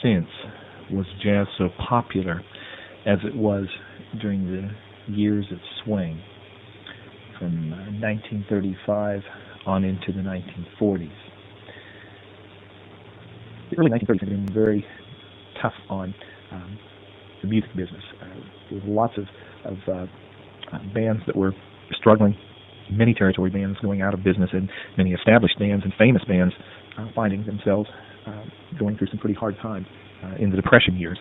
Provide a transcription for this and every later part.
since was jazz so popular as it was during the years of swing, from 1935 on into the 1940s. The early 1930s had been very tough on the music business. There were lots of bands that were struggling, many territory bands going out of business, and many established bands and famous bands finding themselves going through some pretty hard times in the Depression years.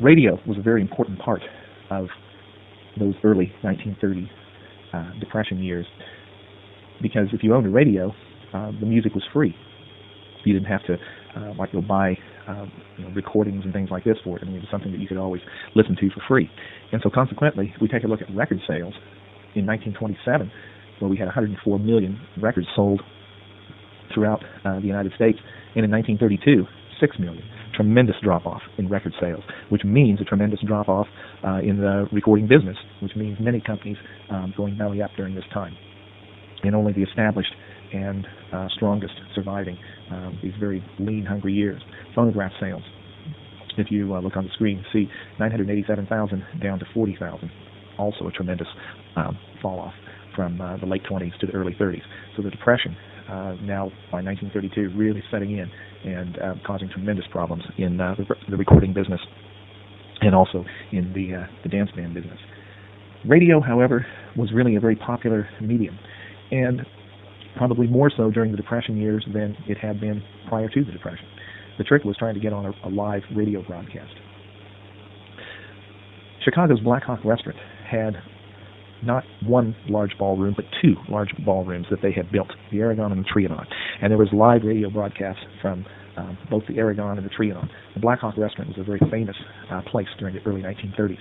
Radio was a very important part of those early 1930s Depression years, because if you owned a radio, the music was free. You didn't have to go buy recordings and things like this for it. I mean, it was something that you could always listen to for free. And so consequently, if we take a look at record sales in 1927, where we had 104 million records sold throughout the United States, and in 1932, 6 million. Tremendous drop-off in record sales, which means a tremendous drop-off in the recording business, which means many companies going belly up during this time. And only the established and strongest surviving these very lean, hungry years. Phonograph sales. If you look on the screen, see 987,000 down to 40,000. Also a tremendous fall-off from the late 20s to the early 30s. So the Depression, now by 1932, really setting in and causing tremendous problems in the recording business and also in the dance band business. Radio, however, was really a very popular medium, and probably more so during the Depression years than it had been prior to the Depression. The trick was trying to get on a live radio broadcast. Chicago's Black Hawk Restaurant had not one large ballroom, but two large ballrooms that they had built, the Aragon and the Trianon. And there was live radio broadcasts from both the Aragon and the Trianon. The Black Hawk Restaurant was a very famous place during the early 1930s.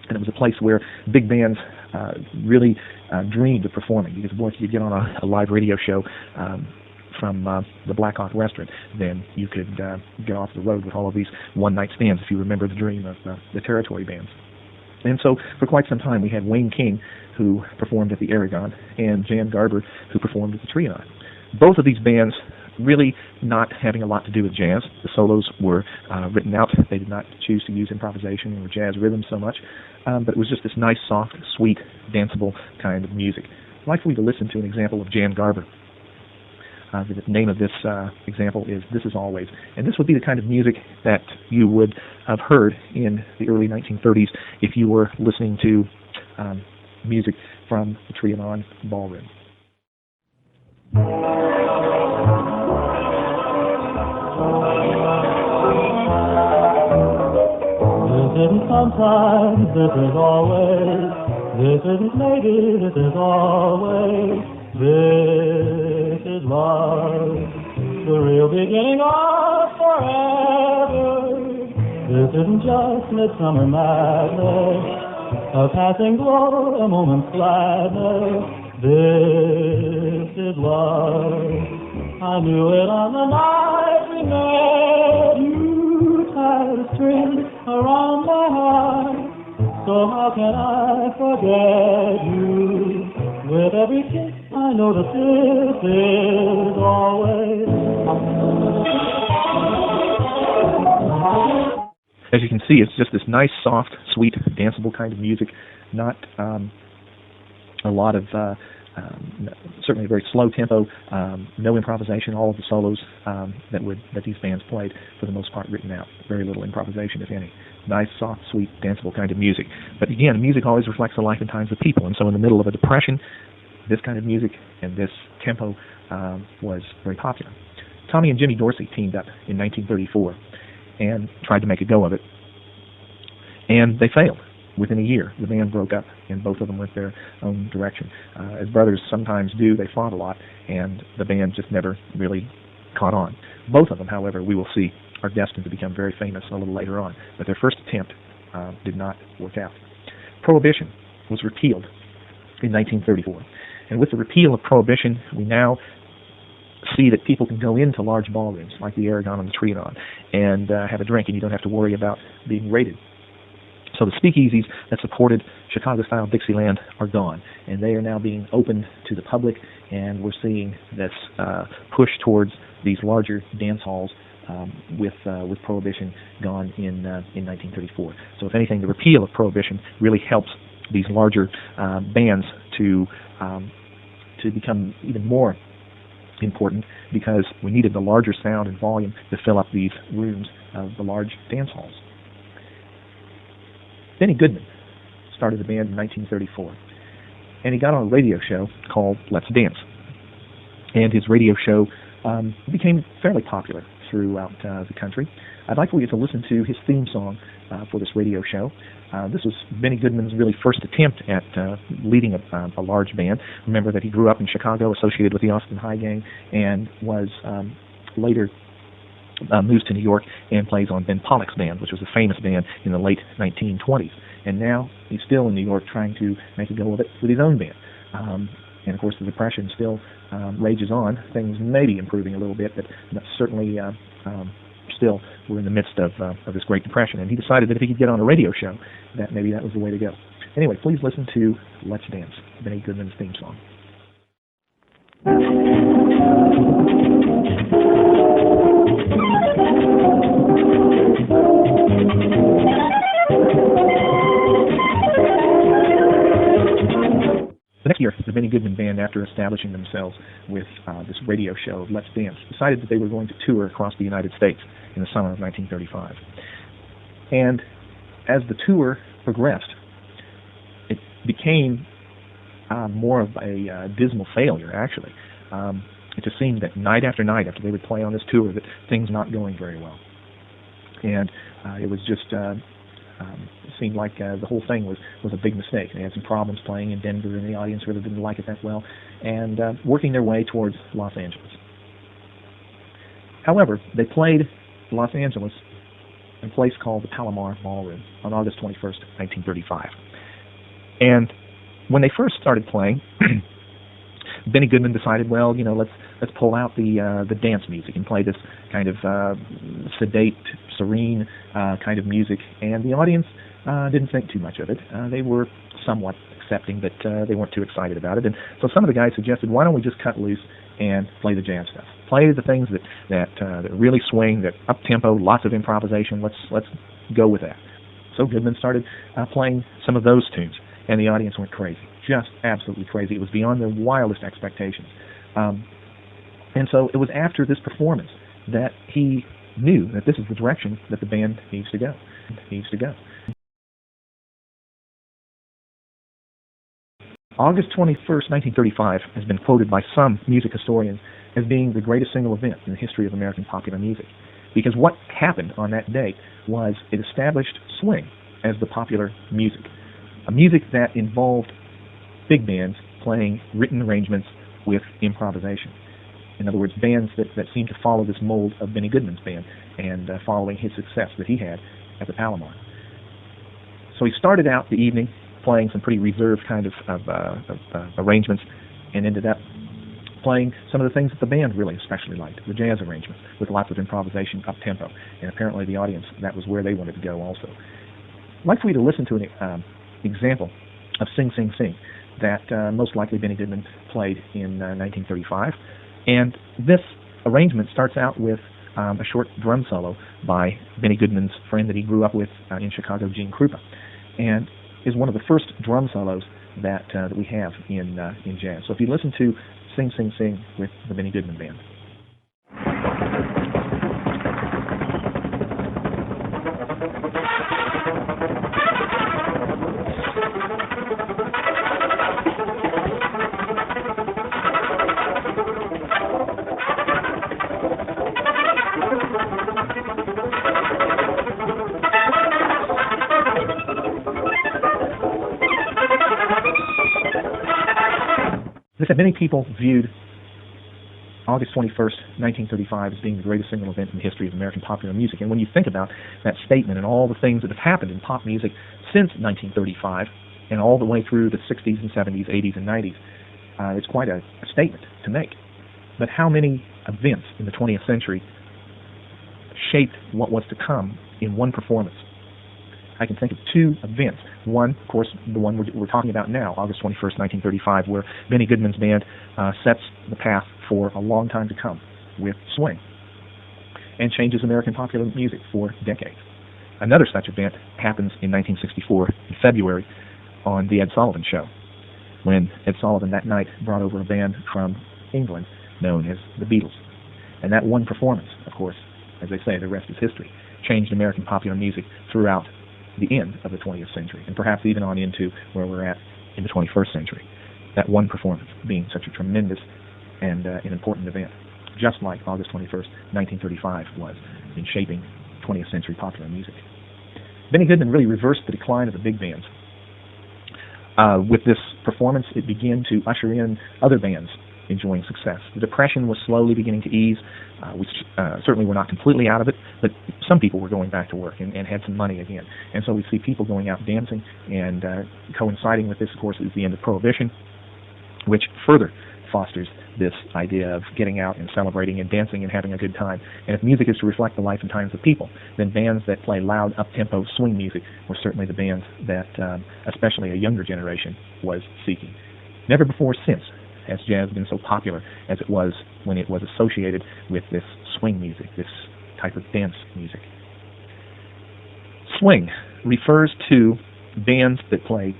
And it was a place where big bands really dreamed of performing, because boy, if you could get on a live radio show from the Black Hawk Restaurant, then you could get off the road with all of these one-night stands, if you remember the dream of the territory bands. And so for quite some time we had Wayne King, who performed at the Aragon, and Jan Garber, who performed at the Trianon. Both of these bands really not having a lot to do with jazz. The solos were written out. They did not choose to use improvisation or jazz rhythm so much, but it was just this nice, soft, sweet, danceable kind of music. I'd like for you to listen to an example of Jan Garber. The name of this example is This Is Always. And this would be the kind of music that you would have heard in the early 1930s if you were listening to music from the Trianon Ballroom. This isn't sometimes, this is always. This isn't maybe, this is always. This is love, the real beginning of forever. This isn't just midsummer madness, a passing glow, a moment's gladness. This is love. I knew it on the night we met. You tied a string around my heart, so how can I forget you? With every kiss, I know that this is always. As you can see, it's just this nice, soft, sweet, danceable kind of music. Not a lot of, certainly a very slow tempo, no improvisation. All of the solos that these bands played, for the most part, written out. Very little improvisation, if any. Nice, soft, sweet, danceable kind of music. But again, music always reflects the life and times of people, and so in the middle of a depression, this kind of music and this tempo was very popular. Tommy and Jimmy Dorsey teamed up in 1934 and tried to make a go of it, and they failed. Within a year, the band broke up, and both of them went their own direction. As brothers sometimes do, they fought a lot, and the band just never really caught on. Both of them, however, we will see, are destined to become very famous a little later on, but their first attempt did not work out. Prohibition was repealed in 1934, and with the repeal of Prohibition, we now see that people can go into large ballrooms like the Aragon and the Trianon and have a drink, and you don't have to worry about being raided. So the speakeasies that supported Chicago-style Dixieland are gone, and they are now being opened to the public, and we're seeing this push towards these larger dance halls with Prohibition gone in 1934. So if anything, the repeal of Prohibition really helps these larger bands to become even more important, because we needed the larger sound and volume to fill up these rooms of the large dance halls. Benny Goodman started the band in 1934, and he got on a radio show called Let's Dance. And his radio show became fairly popular throughout the country. I'd like for you to listen to his theme song for this radio show. This was Benny Goodman's really first attempt at leading a large band. Remember that he grew up in Chicago, associated with the Austin High Gang, and was later moves to New York and plays on Ben Pollock's band, which was a famous band in the late 1920s. And now he's still in New York trying to make a go of it with his own band. And of course the Depression still rages on. Things may be improving a little bit, but certainly still we're in the midst of this Great Depression. And he decided that if he could get on a radio show, that maybe that was the way to go. Anyway, please listen to Let's Dance, Benny Goodman's theme song. The next year, the Benny Goodman Band, after establishing themselves with this radio show, Let's Dance, decided that they were going to tour across the United States in the summer of 1935. And as the tour progressed, it became more of a dismal failure, actually. It just seemed that night after night, after they would play on this tour, that things not going very well. And it was just... it seemed like the whole thing was a big mistake. They had some problems playing in Denver, and the audience really didn't like it that well, and working their way towards Los Angeles. However, they played Los Angeles in a place called the Palomar Ballroom on August 21st, 1935. And when they first started playing, Benny Goodman decided, well, let's pull out the dance music and play this kind of sedate, serene kind of music. And the audience didn't think too much of it. They were somewhat accepting, but they weren't too excited about it. And so some of the guys suggested, why don't we just cut loose and play the jazz stuff? Play the things that really swing, that up tempo, lots of improvisation. Let's go with that. So Goodman started playing some of those tunes, and the audience went crazy. Just absolutely crazy. It was beyond their wildest expectations. And so it was after this performance that he knew that this is the direction that the band needs to go. August 21st, 1935 has been quoted by some music historians as being the greatest single event in the history of American popular music. Because what happened on that day was it established swing as the popular music. A music that involved big bands playing written arrangements with improvisation. In other words, bands that seemed to follow this mold of Benny Goodman's band and following his success that he had at the Palomar. So he started out the evening playing some pretty reserved kind of arrangements, and ended up playing some of the things that the band really especially liked, the jazz arrangements with lots of improvisation up tempo. And apparently the audience, that was where they wanted to go also. I'd like for you to listen to an example of Sing Sing Sing that most likely Benny Goodman played in 1935. And this arrangement starts out with a short drum solo by Benny Goodman's friend that he grew up with in Chicago, Gene Krupa, and is one of the first drum solos that we have in jazz. So if you listen to Sing Sing Sing with the Benny Goodman Band. As I said, many people viewed August 21st, 1935 as being the greatest single event in the history of American popular music. And when you think about that statement and all the things that have happened in pop music since 1935 and all the way through the 60s and 70s, 80s and 90s, it's quite a statement to make. But how many events in the 20th century shaped what was to come in one performance? I can think of two events. One, of course, the one we're talking about now, August 21st, 1935, where Benny Goodman's band sets the path for a long time to come. with swing and changes American popular music for decades. Another such event happens in 1964 in February on The Ed Sullivan Show, when Ed Sullivan that night brought over a band from England known as the Beatles. And that one performance, of course, as they say, the rest is history, changed American popular music throughout the end of the 20th century, and perhaps even on into where we're at in the 21st century. That one performance being such a tremendous and an important event, just like August 21st, 1935 was in shaping 20th century popular music. Benny Goodman really reversed the decline of the big bands. With this performance, it began to usher in other bands enjoying success. The Depression was slowly beginning to ease. We certainly were not completely out of it, but some people were going back to work and had some money again. And so we see people going out dancing, and coinciding with this, of course, is the end of Prohibition, which further fosters this idea of getting out and celebrating and dancing and having a good time. And if music is to reflect the life and times of people, then bands that play loud, up-tempo swing music were certainly the bands that especially a younger generation was seeking. Never before or since has jazz been so popular as it was when it was associated with this swing music, this type of dance music. Swing refers to bands that play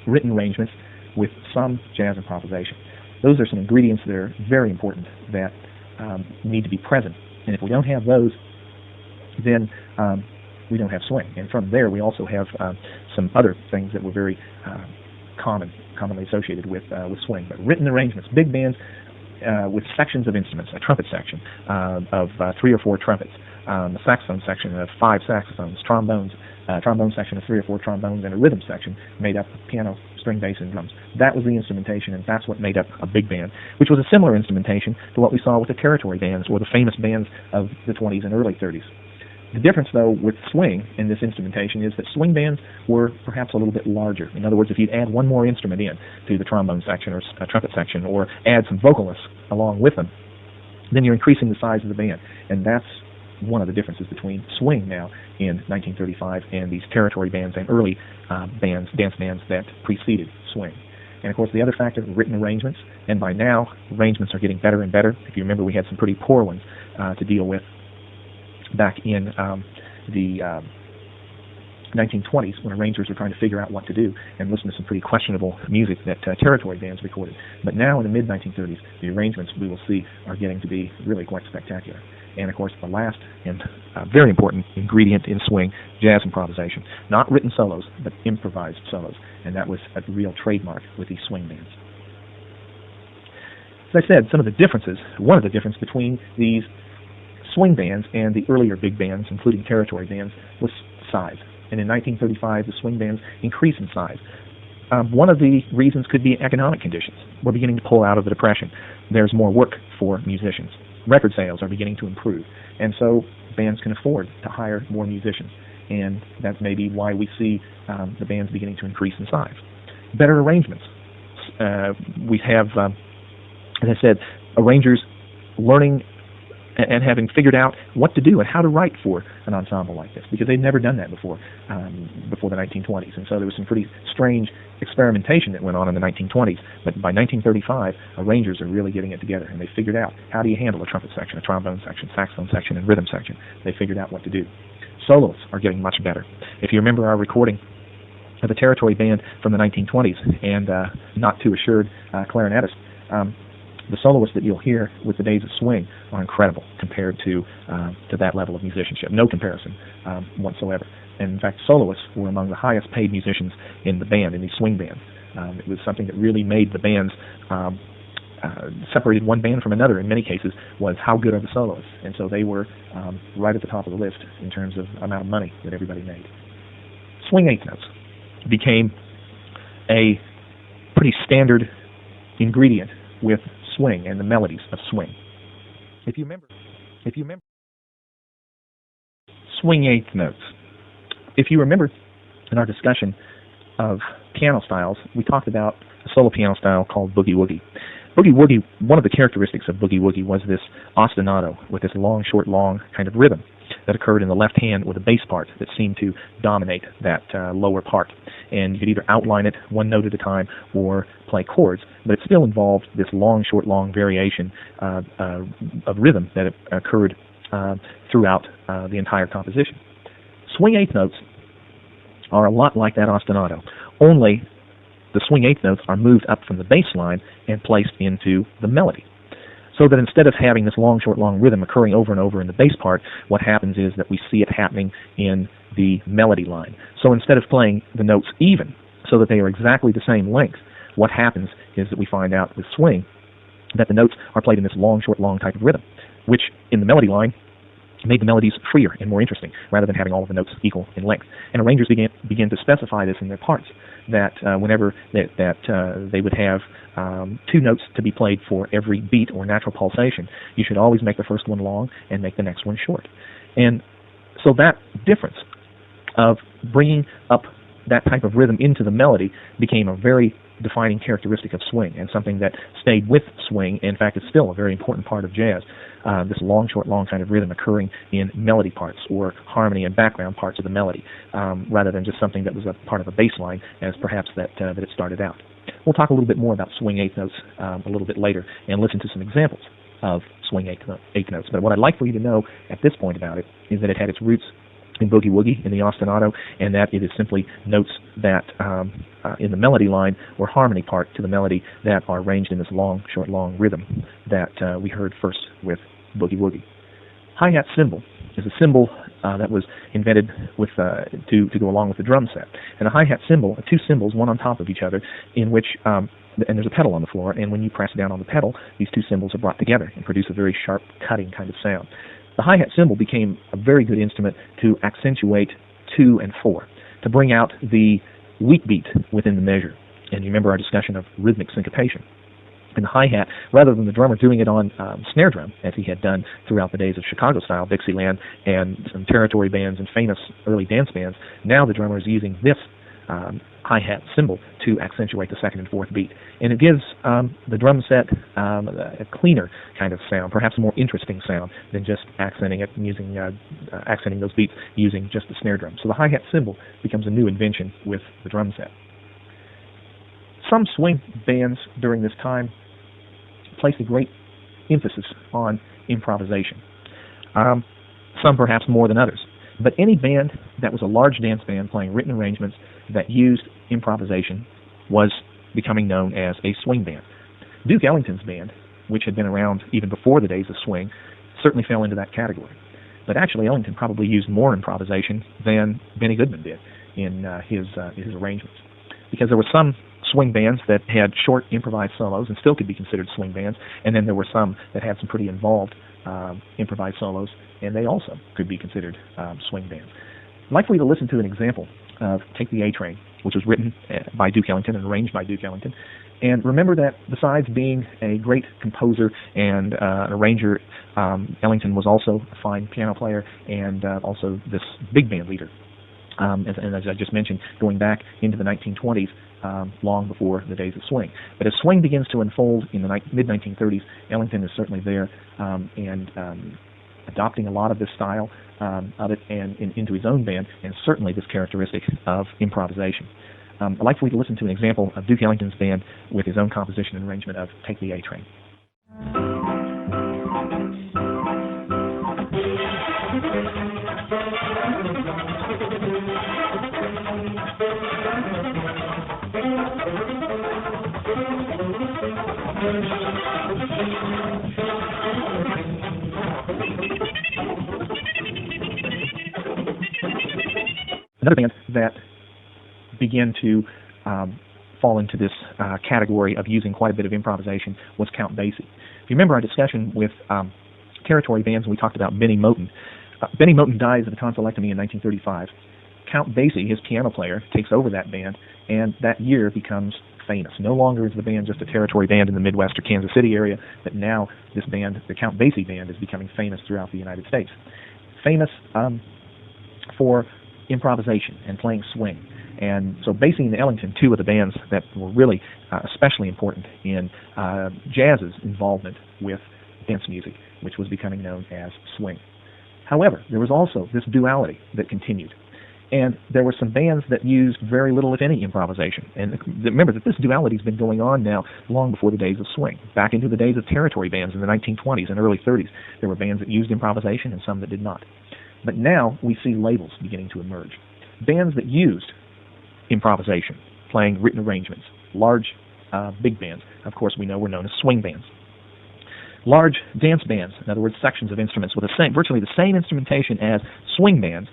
written arrangements with some jazz improvisation. Those are some ingredients that are very important that need to be present. And if we don't have those, then we don't have swing. And from there, we also have some other things that were very commonly associated with swing. But written arrangements, big bands with sections of instruments, a trumpet section of 3 or 4 trumpets, a saxophone section of 5 saxophones, trombone section of 3 or 4 trombones, and a rhythm section made up of piano, string, bass, and drums. That was the instrumentation, and that's what made up a big band, which was a similar instrumentation to what we saw with the territory bands or the famous bands of the 20s and early 30s. The difference, though, with swing in this instrumentation is that swing bands were perhaps a little bit larger. In other words, if you'd add one more instrument in to the trombone section or trumpet section, or add some vocalists along with them, then you're increasing the size of the band. And that's one of the differences between swing now in 1935 and these territory bands and early bands, dance bands that preceded swing. And of course, the other factor, written arrangements. And by now, arrangements are getting better and better. If you remember, we had some pretty poor ones to deal with back in the 1920s, when arrangers were trying to figure out what to do and listen to some pretty questionable music that territory bands recorded. But now in the mid-1930s, the arrangements we will see are getting to be really quite spectacular. And of course, the last and very important ingredient in swing, jazz improvisation. Not written solos, but improvised solos. And that was a real trademark with these swing bands. As I said, some of the differences, one of the differences between these swing bands and the earlier big bands, including territory bands, was size. And in 1935, the swing bands increased in size. One of the reasons could be economic conditions. We're beginning to pull out of the Depression. There's more work for musicians. Record sales are beginning to improve. And so bands can afford to hire more musicians. And that's maybe why we see the bands beginning to increase in size. Better arrangements. We have, as I said, arrangers learning and having figured out what to do and how to write for an ensemble like this, because they'd never done that before the 1920s. And so there was some pretty strange experimentation that went on in the 1920s. But by 1935, arrangers are really getting it together, and they figured out how do you handle a trumpet section, a trombone section, saxophone section, and rhythm section. They figured out what to do. Solos are getting much better. If you remember our recording of a territory band from the 1920s and Not Too Assured clarinetist, the soloists that you'll hear with the Days of Swing are incredible compared to that level of musicianship. No comparison whatsoever. And in fact, soloists were among the highest paid musicians in the band, in these swing bands. It was something that really made the bands, separated one band from another in many cases, was how good are the soloists. And so they were right at the top of the list in terms of amount of money that everybody made. Swing eighth notes became a pretty standard ingredient with swing and the melodies of swing. If you remember, swing eighth notes. If you remember in our discussion of piano styles, we talked about a solo piano style called boogie woogie. Boogie woogie, one of the characteristics of boogie woogie was this ostinato with this long, short, long kind of rhythm that occurred in the left hand with a bass part that seemed to dominate that lower part. and you could either outline it one note at a time or play chords, but it still involved this long, short, long variation of rhythm that occurred throughout the entire composition. Swing eighth notes are a lot like that ostinato, only the swing eighth notes are moved up from the bass line and placed into the melody. So that instead of having this long, short, long rhythm occurring over and over in the bass part, what happens is that we see it happening in the melody line. So instead of playing the notes even, so that they are exactly the same length, what happens is that we find out with swing that the notes are played in this long, short, long type of rhythm, which in the melody line made the melodies freer and more interesting, rather than having all of the notes equal in length. And arrangers began to specify this in their parts, that whenever they would have two notes to be played for every beat or natural pulsation, you should always make the first one long and make the next one short. And so that difference of bringing up that type of rhythm into the melody became a very defining characteristic of swing, and something that stayed with swing. In fact, it's still a very important part of jazz, this long, short, long kind of rhythm occurring in melody parts or harmony and background parts of the melody, rather than just something that was a part of a bass line as perhaps that it started out. We'll talk a little bit more about swing eighth notes a little bit later and listen to some examples of swing eighth notes. But what I'd like for you to know at this point about it is that it had its roots in boogie woogie, in the ostinato, and that it is simply notes that in the melody line or harmony part to the melody that are arranged in this long, short, long rhythm that we heard first with boogie woogie. Hi-hat cymbal is a cymbal that was invented with to go along with the drum set. And a hi-hat cymbal, two cymbals, one on top of each other, in which and there's a pedal on the floor, and when you press down on the pedal, these two cymbals are brought together and produce a very sharp, cutting kind of sound. The hi-hat cymbal became a very good instrument to accentuate 2 and 4, to bring out the weak beat within the measure. And you remember our discussion of rhythmic syncopation. And the hi-hat, rather than the drummer doing it on snare drum, as he had done throughout the days of Chicago-style Dixieland and some territory bands and famous early dance bands, now the drummer is using this hi-hat cymbal to accentuate the second and fourth beat. And it gives the drum set a cleaner kind of sound, perhaps a more interesting sound than just accenting it using accenting those beats using just the snare drum. So the hi-hat cymbal becomes a new invention with the drum set. Some swing bands during this time placed a great emphasis on improvisation. Some perhaps more than others. But any band that was a large dance band playing written arrangements that used improvisation was becoming known as a swing band. Duke Ellington's band, which had been around even before the days of swing, certainly fell into that category. But actually Ellington probably used more improvisation than Benny Goodman did in his arrangements. Because there were some swing bands that had short improvised solos and still could be considered swing bands, and then there were some that had some pretty involved improvised solos, and they also could be considered swing bands. I'd like for you to listen to an example of Take the A-Train, which was written by Duke Ellington and arranged by Duke Ellington. And remember that besides being a great composer and an arranger, Ellington was also a fine piano player and also this big band leader. And as I just mentioned, going back into the 1920s, long before the days of swing. But as swing begins to unfold in the mid-1930s, Ellington is certainly there and adopting a lot of this style of it and into his own band, and certainly this characteristic of improvisation. I'd like for you to listen to an example of Duke Ellington's band with his own composition and arrangement of Take the A-Train. Another band that began to fall into this category of using quite a bit of improvisation was Count Basie. If you remember our discussion with territory bands, we talked about Benny Moten. Benny Moten dies of a tonsillectomy in 1935. Count Basie, his piano player, takes over that band, and that year becomes famous. No longer is the band just a territory band in the Midwest or Kansas City area, but now this band, the Count Basie Band, is becoming famous throughout the United States. Famous for improvisation and playing swing. And so Basie and Ellington, two of the bands that were really especially important in jazz's involvement with dance music, which was becoming known as swing. However, there was also this duality that continued. And there were some bands that used very little, if any, improvisation. And remember that this duality has been going on now long before the days of swing. Back into the days of territory bands in the 1920s and early 30s, there were bands that used improvisation and some that did not. But now we see labels beginning to emerge. Bands that used improvisation, playing written arrangements, large, big bands, of course we know were known as swing bands. Large dance bands, in other words, sections of instruments with virtually the same instrumentation as swing bands,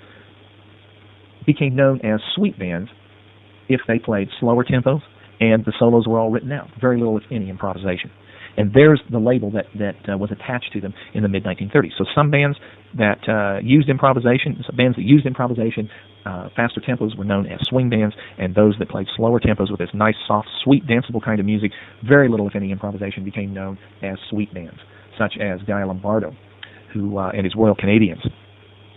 became known as sweet bands if they played slower tempos and the solos were all written out. Very little, if any, improvisation. And there's the label that was attached to them in the mid-1930s. So some bands that used improvisation, faster tempos were known as swing bands, and those that played slower tempos with this nice, soft, sweet, danceable kind of music, very little, if any, improvisation, became known as sweet bands, such as Guy Lombardo and his Royal Canadians,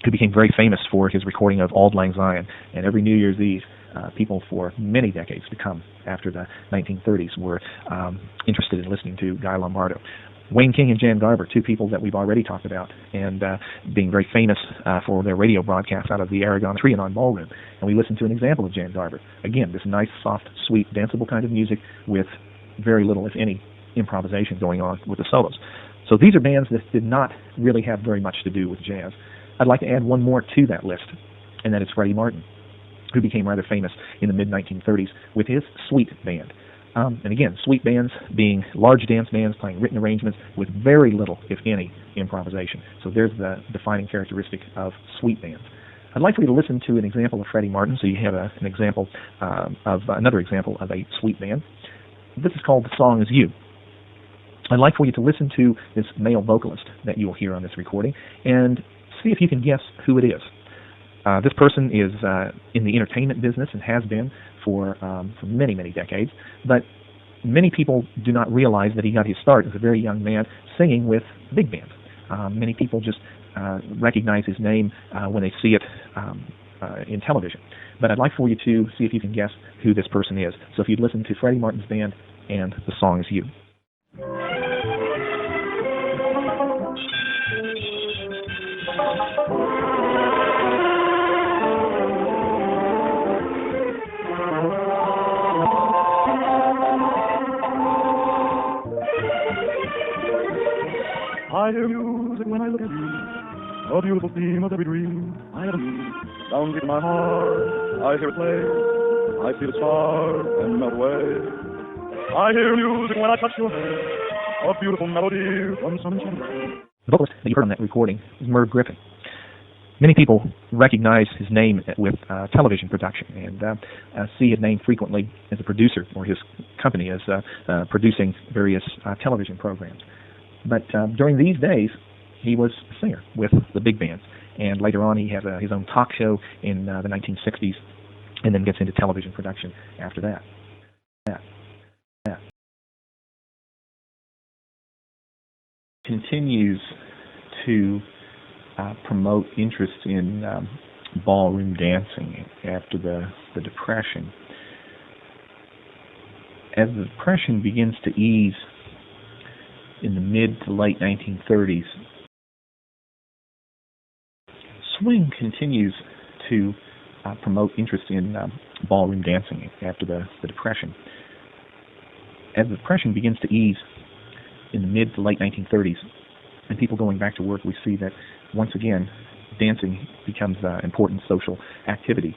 who became very famous for his recording of Auld Lang Syne. And every New Year's Eve, people for many decades to come after the 1930s were interested in listening to Guy Lombardo. Wayne King and Jan Garber, two people that we've already talked about, and being very famous for their radio broadcasts out of the Aragon Trianon Ballroom. And we listened to an example of Jan Garber. Again, this nice, soft, sweet, danceable kind of music with very little, if any, improvisation going on with the solos. So these are bands that did not really have very much to do with jazz. I'd like to add one more to that list, and that is Freddie Martin, who became rather famous in the mid-1930s with his Sweet Band. And again, sweet bands being large dance bands playing written arrangements with very little, if any, improvisation. So there's the defining characteristic of sweet bands. I'd like for you to listen to an example of Freddie Martin, so you have another example of a sweet band. This is called The Song Is You. I'd like for you to listen to this male vocalist that you will hear on this recording and see if you can guess who it is. This person is in the entertainment business and has been for many, many decades, but many people do not realize that he got his start as a very young man singing with big bands. Many people just recognize his name when they see it in television. But I'd like for you to see if you can guess who this person is. So if you'd listen to Freddie Martin's band and The Song Is You. I hear music when I look at you, a beautiful theme of every dream I ever knew. Down deep in my heart, I hear it play, I see the stars and melt away. I hear music when I touch your hair, a beautiful melody from sunshine. The vocalist that you heard on that recording is Merv Griffin. Many people recognize his name with television production and see his name frequently as a producer, or his company as producing various television programs. But during these days, he was a singer with the big bands. And later on, he had his own talk show in the 1960s, and then gets into television production after that. Continues to promote interest in ballroom dancing after the Depression. As the Depression begins to ease in the mid to late 1930s, swing continues to promote interest in ballroom dancing after the Depression. As the Depression begins to ease in the mid to late 1930s, and people going back to work, we see that once again dancing becomes an important social activity,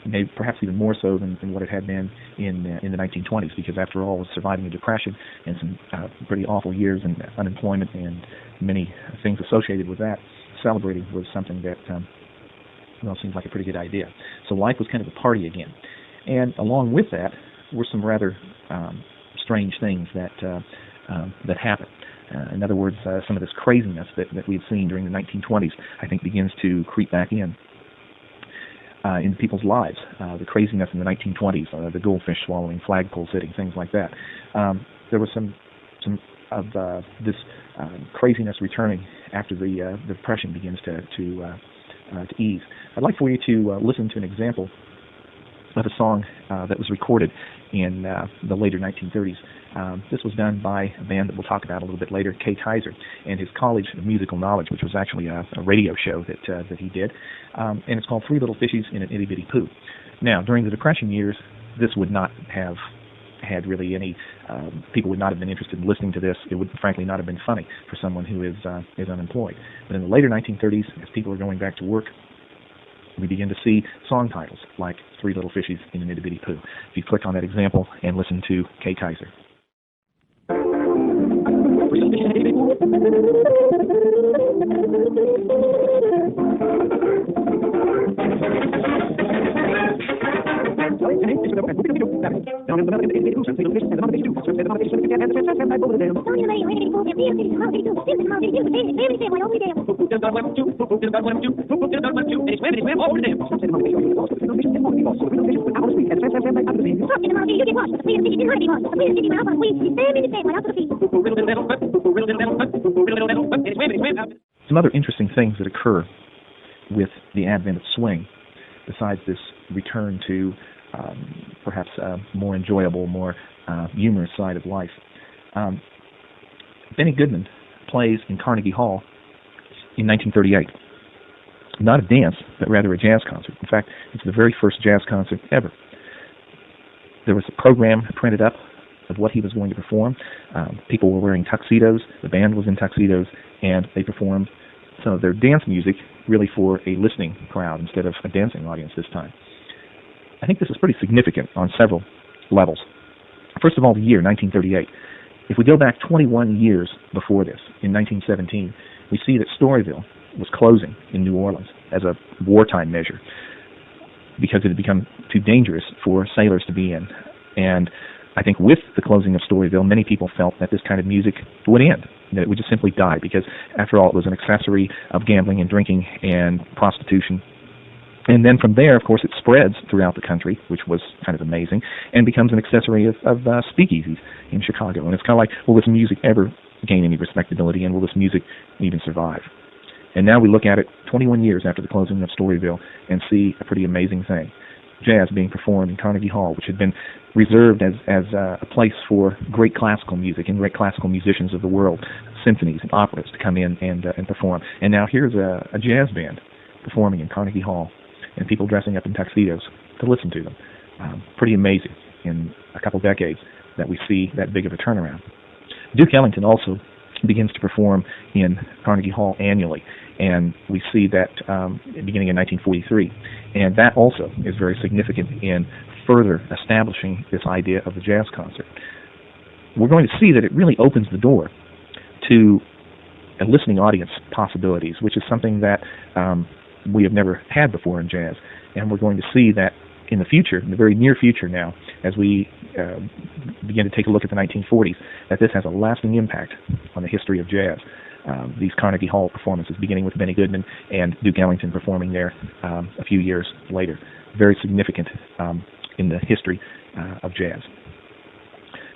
maybe perhaps even more so than what it had been in the 1920s, because after all, surviving the Depression and some pretty awful years and unemployment and many things associated with that, celebrating was something that seemed like a pretty good idea. So life was kind of a party again. And along with that were some rather strange things that happened. In other words, some of this craziness that we had seen during the 1920s, I think, begins to creep back in people's lives. The craziness in the 1920s, the goldfish swallowing, flagpole sitting, things like that. There was some of this craziness returning after the Depression begins to ease. I'd like for you to listen to an example of a song that was recorded in the later 1930s. This was done by a band that we'll talk about a little bit later, Kay Kyser, and his College of Musical Knowledge, which was actually a radio show that he did. And it's called Three Little Fishies in an Itty Bitty Poo. Now, during the Depression years, this would not have had really any, people would not have been interested in listening to this. It would frankly not have been funny for someone who is unemployed. But in the later 1930s, as people are going back to work, we begin to see song titles like Three Little Fishies in an Itty Bitty Poo. If you click on that example and listen to Kay Kyser. Some other interesting things that occur with the advent of swing, besides this return to perhaps a more enjoyable, more humorous side of life. Benny Goodman plays in Carnegie Hall in 1938. Not a dance, but rather a jazz concert. In fact, it's the very first jazz concert ever. There was a program printed up of what he was going to perform. People were wearing tuxedos, the band was in tuxedos, and they performed some of their dance music really for a listening crowd instead of a dancing audience this time. I think this is pretty significant on several levels. First of all, the year, 1938. If we go back 21 years before this, in 1917, we see that Storyville was closing in New Orleans as a wartime measure because it had become too dangerous for sailors to be in. And I think with the closing of Storyville, many people felt that this kind of music would end, that it would just simply die, because after all, it was an accessory of gambling and drinking and prostitution. And then from there, of course, it spreads throughout the country, which was kind of amazing, and becomes an accessory of speakeasies in Chicago. And it's kind of like, will this music ever gain any respectability, and will this music even survive? And now we look at it 21 years after the closing of Storyville and see a pretty amazing thing. Jazz being performed in Carnegie Hall, which had been reserved as a place for great classical music and great classical musicians of the world, symphonies and operas to come in and perform. And now here's a jazz band performing in Carnegie Hall, and people dressing up in tuxedos to listen to them. Pretty amazing in a couple decades that we see that big of a turnaround. Duke Ellington also begins to perform in Carnegie Hall annually, and we see that beginning in 1943. And that also is very significant in further establishing this idea of the jazz concert. We're going to see that it really opens the door to a listening audience possibilities, which is something that we have never had before in jazz. And we're going to see that in the future, in the very near future now, as we begin to take a look at the 1940s, that this has a lasting impact on the history of jazz. These Carnegie Hall performances, beginning with Benny Goodman and Duke Ellington performing there a few years later. Very significant in the history of jazz.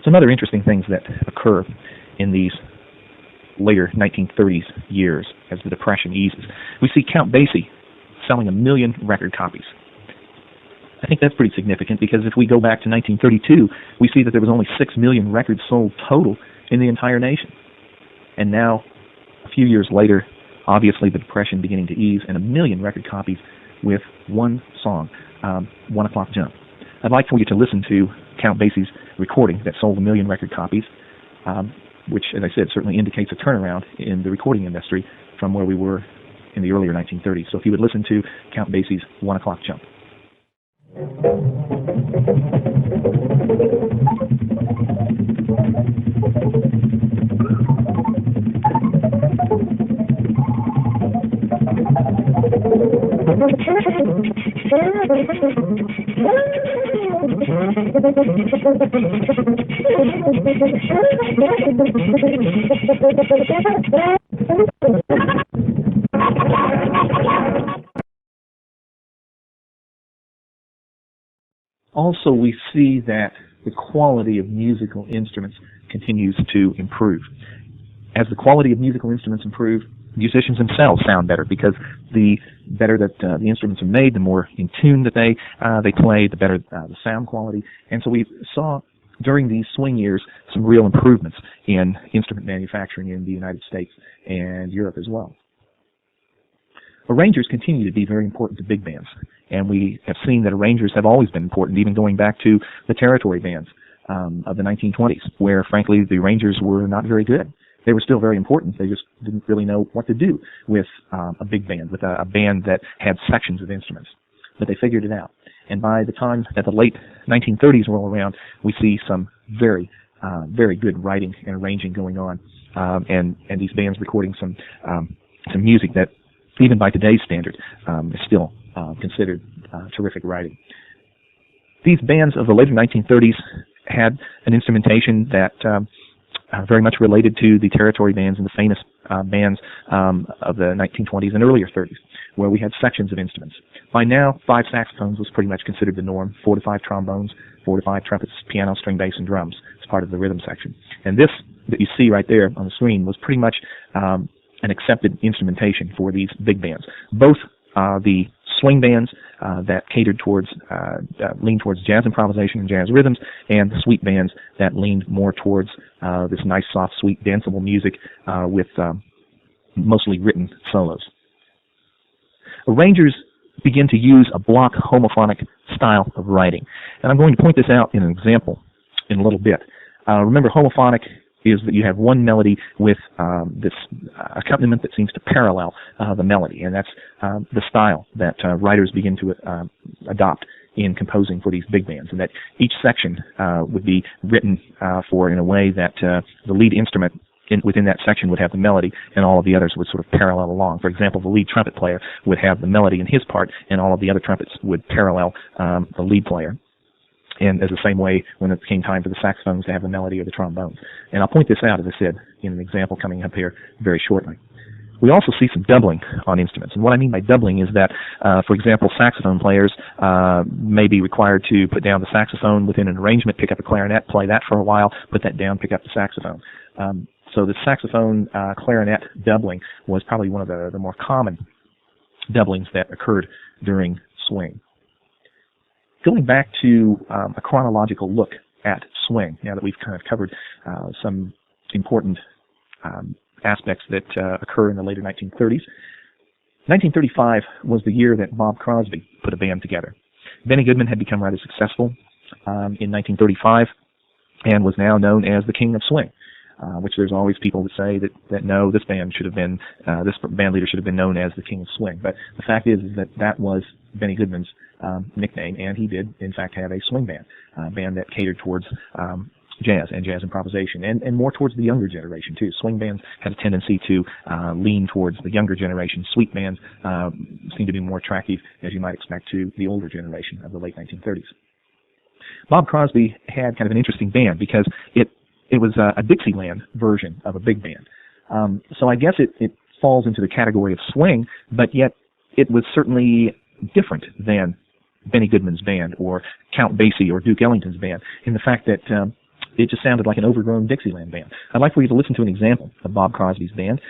Some other interesting things that occur in these later 1930s years as the Depression eases. We see Count Basie selling 1 million record copies. I think that's pretty significant, because if we go back to 1932, we see that there was only 6 million records sold total in the entire nation. And now, a few years later, obviously the Depression beginning to ease, and 1 million record copies with one song, 1 O'Clock Jump. I'd like for you to listen to Count Basie's recording that sold 1 million record copies, which, as I said, certainly indicates a turnaround in the recording industry from where we were in the earlier 1930s. So if you would listen to Count Basie's 1 O'Clock Jump. Also, we see that the quality of musical instruments continues to improve. As the quality of musical instruments improve, musicians themselves sound better, because the better that the instruments are made, the more in tune that they play, the better the sound quality. And so we saw during these swing years some real improvements in instrument manufacturing in the United States and Europe as well. Arrangers continue to be very important to big bands, and we have seen that arrangers have always been important, even going back to the territory bands of the 1920s, where frankly the arrangers were not very good. They were still very important. They just didn't really know what to do with a big band, with a band that had sections of instruments. But they figured it out. And by the time that the late 1930s roll around, we see some very good writing and arranging going on, and these bands recording some music that, even by today's standard, is still considered terrific writing. These bands of the later 1930s had an instrumentation that very much related to the territory bands and the famous bands of the 1920s and earlier 30s, where we had sections of instruments. By now, 5 saxophones was pretty much considered the norm, 4 to 5 trombones, 4 to 5 trumpets, piano, string bass, and drums as part of the rhythm section. And this that you see right there on the screen was pretty much an accepted instrumentation for these big bands. Both the swing bands that catered towards, leaned towards jazz improvisation and jazz rhythms, and the sweet bands that leaned more towards this nice, soft, sweet, danceable music with mostly written solos. Arrangers begin to use a block homophonic style of writing, and I'm going to point this out in an example in a little bit. Remember, homophonic is that you have one melody with this accompaniment that seems to parallel the melody, and that's the style that writers begin to adopt in composing for these big bands, and that each section would be written for in a way that the lead instrument within that section would have the melody, and all of the others would sort of parallel along. For example, the lead trumpet player would have the melody in his part, and all of the other trumpets would parallel the lead player. And as the same way when it came time for the saxophones to have the melody or the trombones. And I'll point this out, as I said, in an example coming up here very shortly. We also see some doubling on instruments. And what I mean by doubling is that, for example, saxophone players may be required to put down the saxophone within an arrangement, pick up a clarinet, play that for a while, put that down, pick up the saxophone. So the saxophone clarinet doubling was probably one of the more common doublings that occurred during swing. Going back to a chronological look at swing, now that we've kind of covered some important aspects that occur in the later 1930s, 1935 was the year that Bob Crosby put a band together. Benny Goodman had become rather successful in 1935 and was now known as the King of Swing, which there's always people that say that no, this band should have been, this band leader should have been known as the King of Swing. But the fact is that was Benny Goodman's nickname, and he did, in fact, have a swing band, a band that catered towards jazz and jazz improvisation, and more towards the younger generation, too. Swing bands had a tendency to lean towards the younger generation. Sweet bands seem to be more attractive, as you might expect, to the older generation of the late 1930s. Bob Crosby had kind of an interesting band because it was a Dixieland version of a big band. So I guess it falls into the category of swing, but yet it was certainly different than Benny Goodman's band or Count Basie or Duke Ellington's band in the fact that it just sounded like an overgrown Dixieland band. I'd like for you to listen to an example of Bob Crosby's band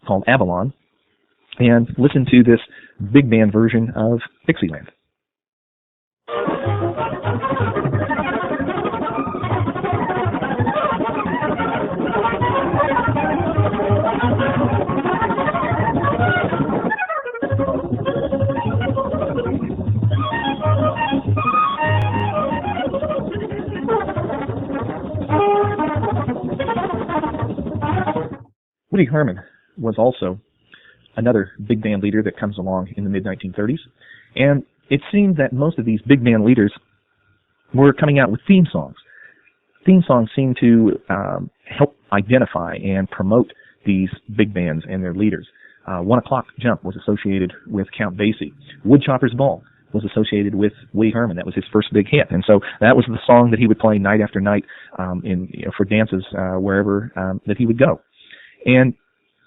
called Avalon, and listen to this big band version of Dixieland. Woody Herman was also another big band leader that comes along in the mid-1930s, and it seemed that most of these big band leaders were coming out with theme songs. Theme songs seemed to help identify and promote these big bands and their leaders. 1 O'Clock Jump was associated with Count Basie. Woodchopper's Ball was associated with Woody Herman. That was his first big hit, and so that was the song that he would play night after night for dances wherever that he would go. And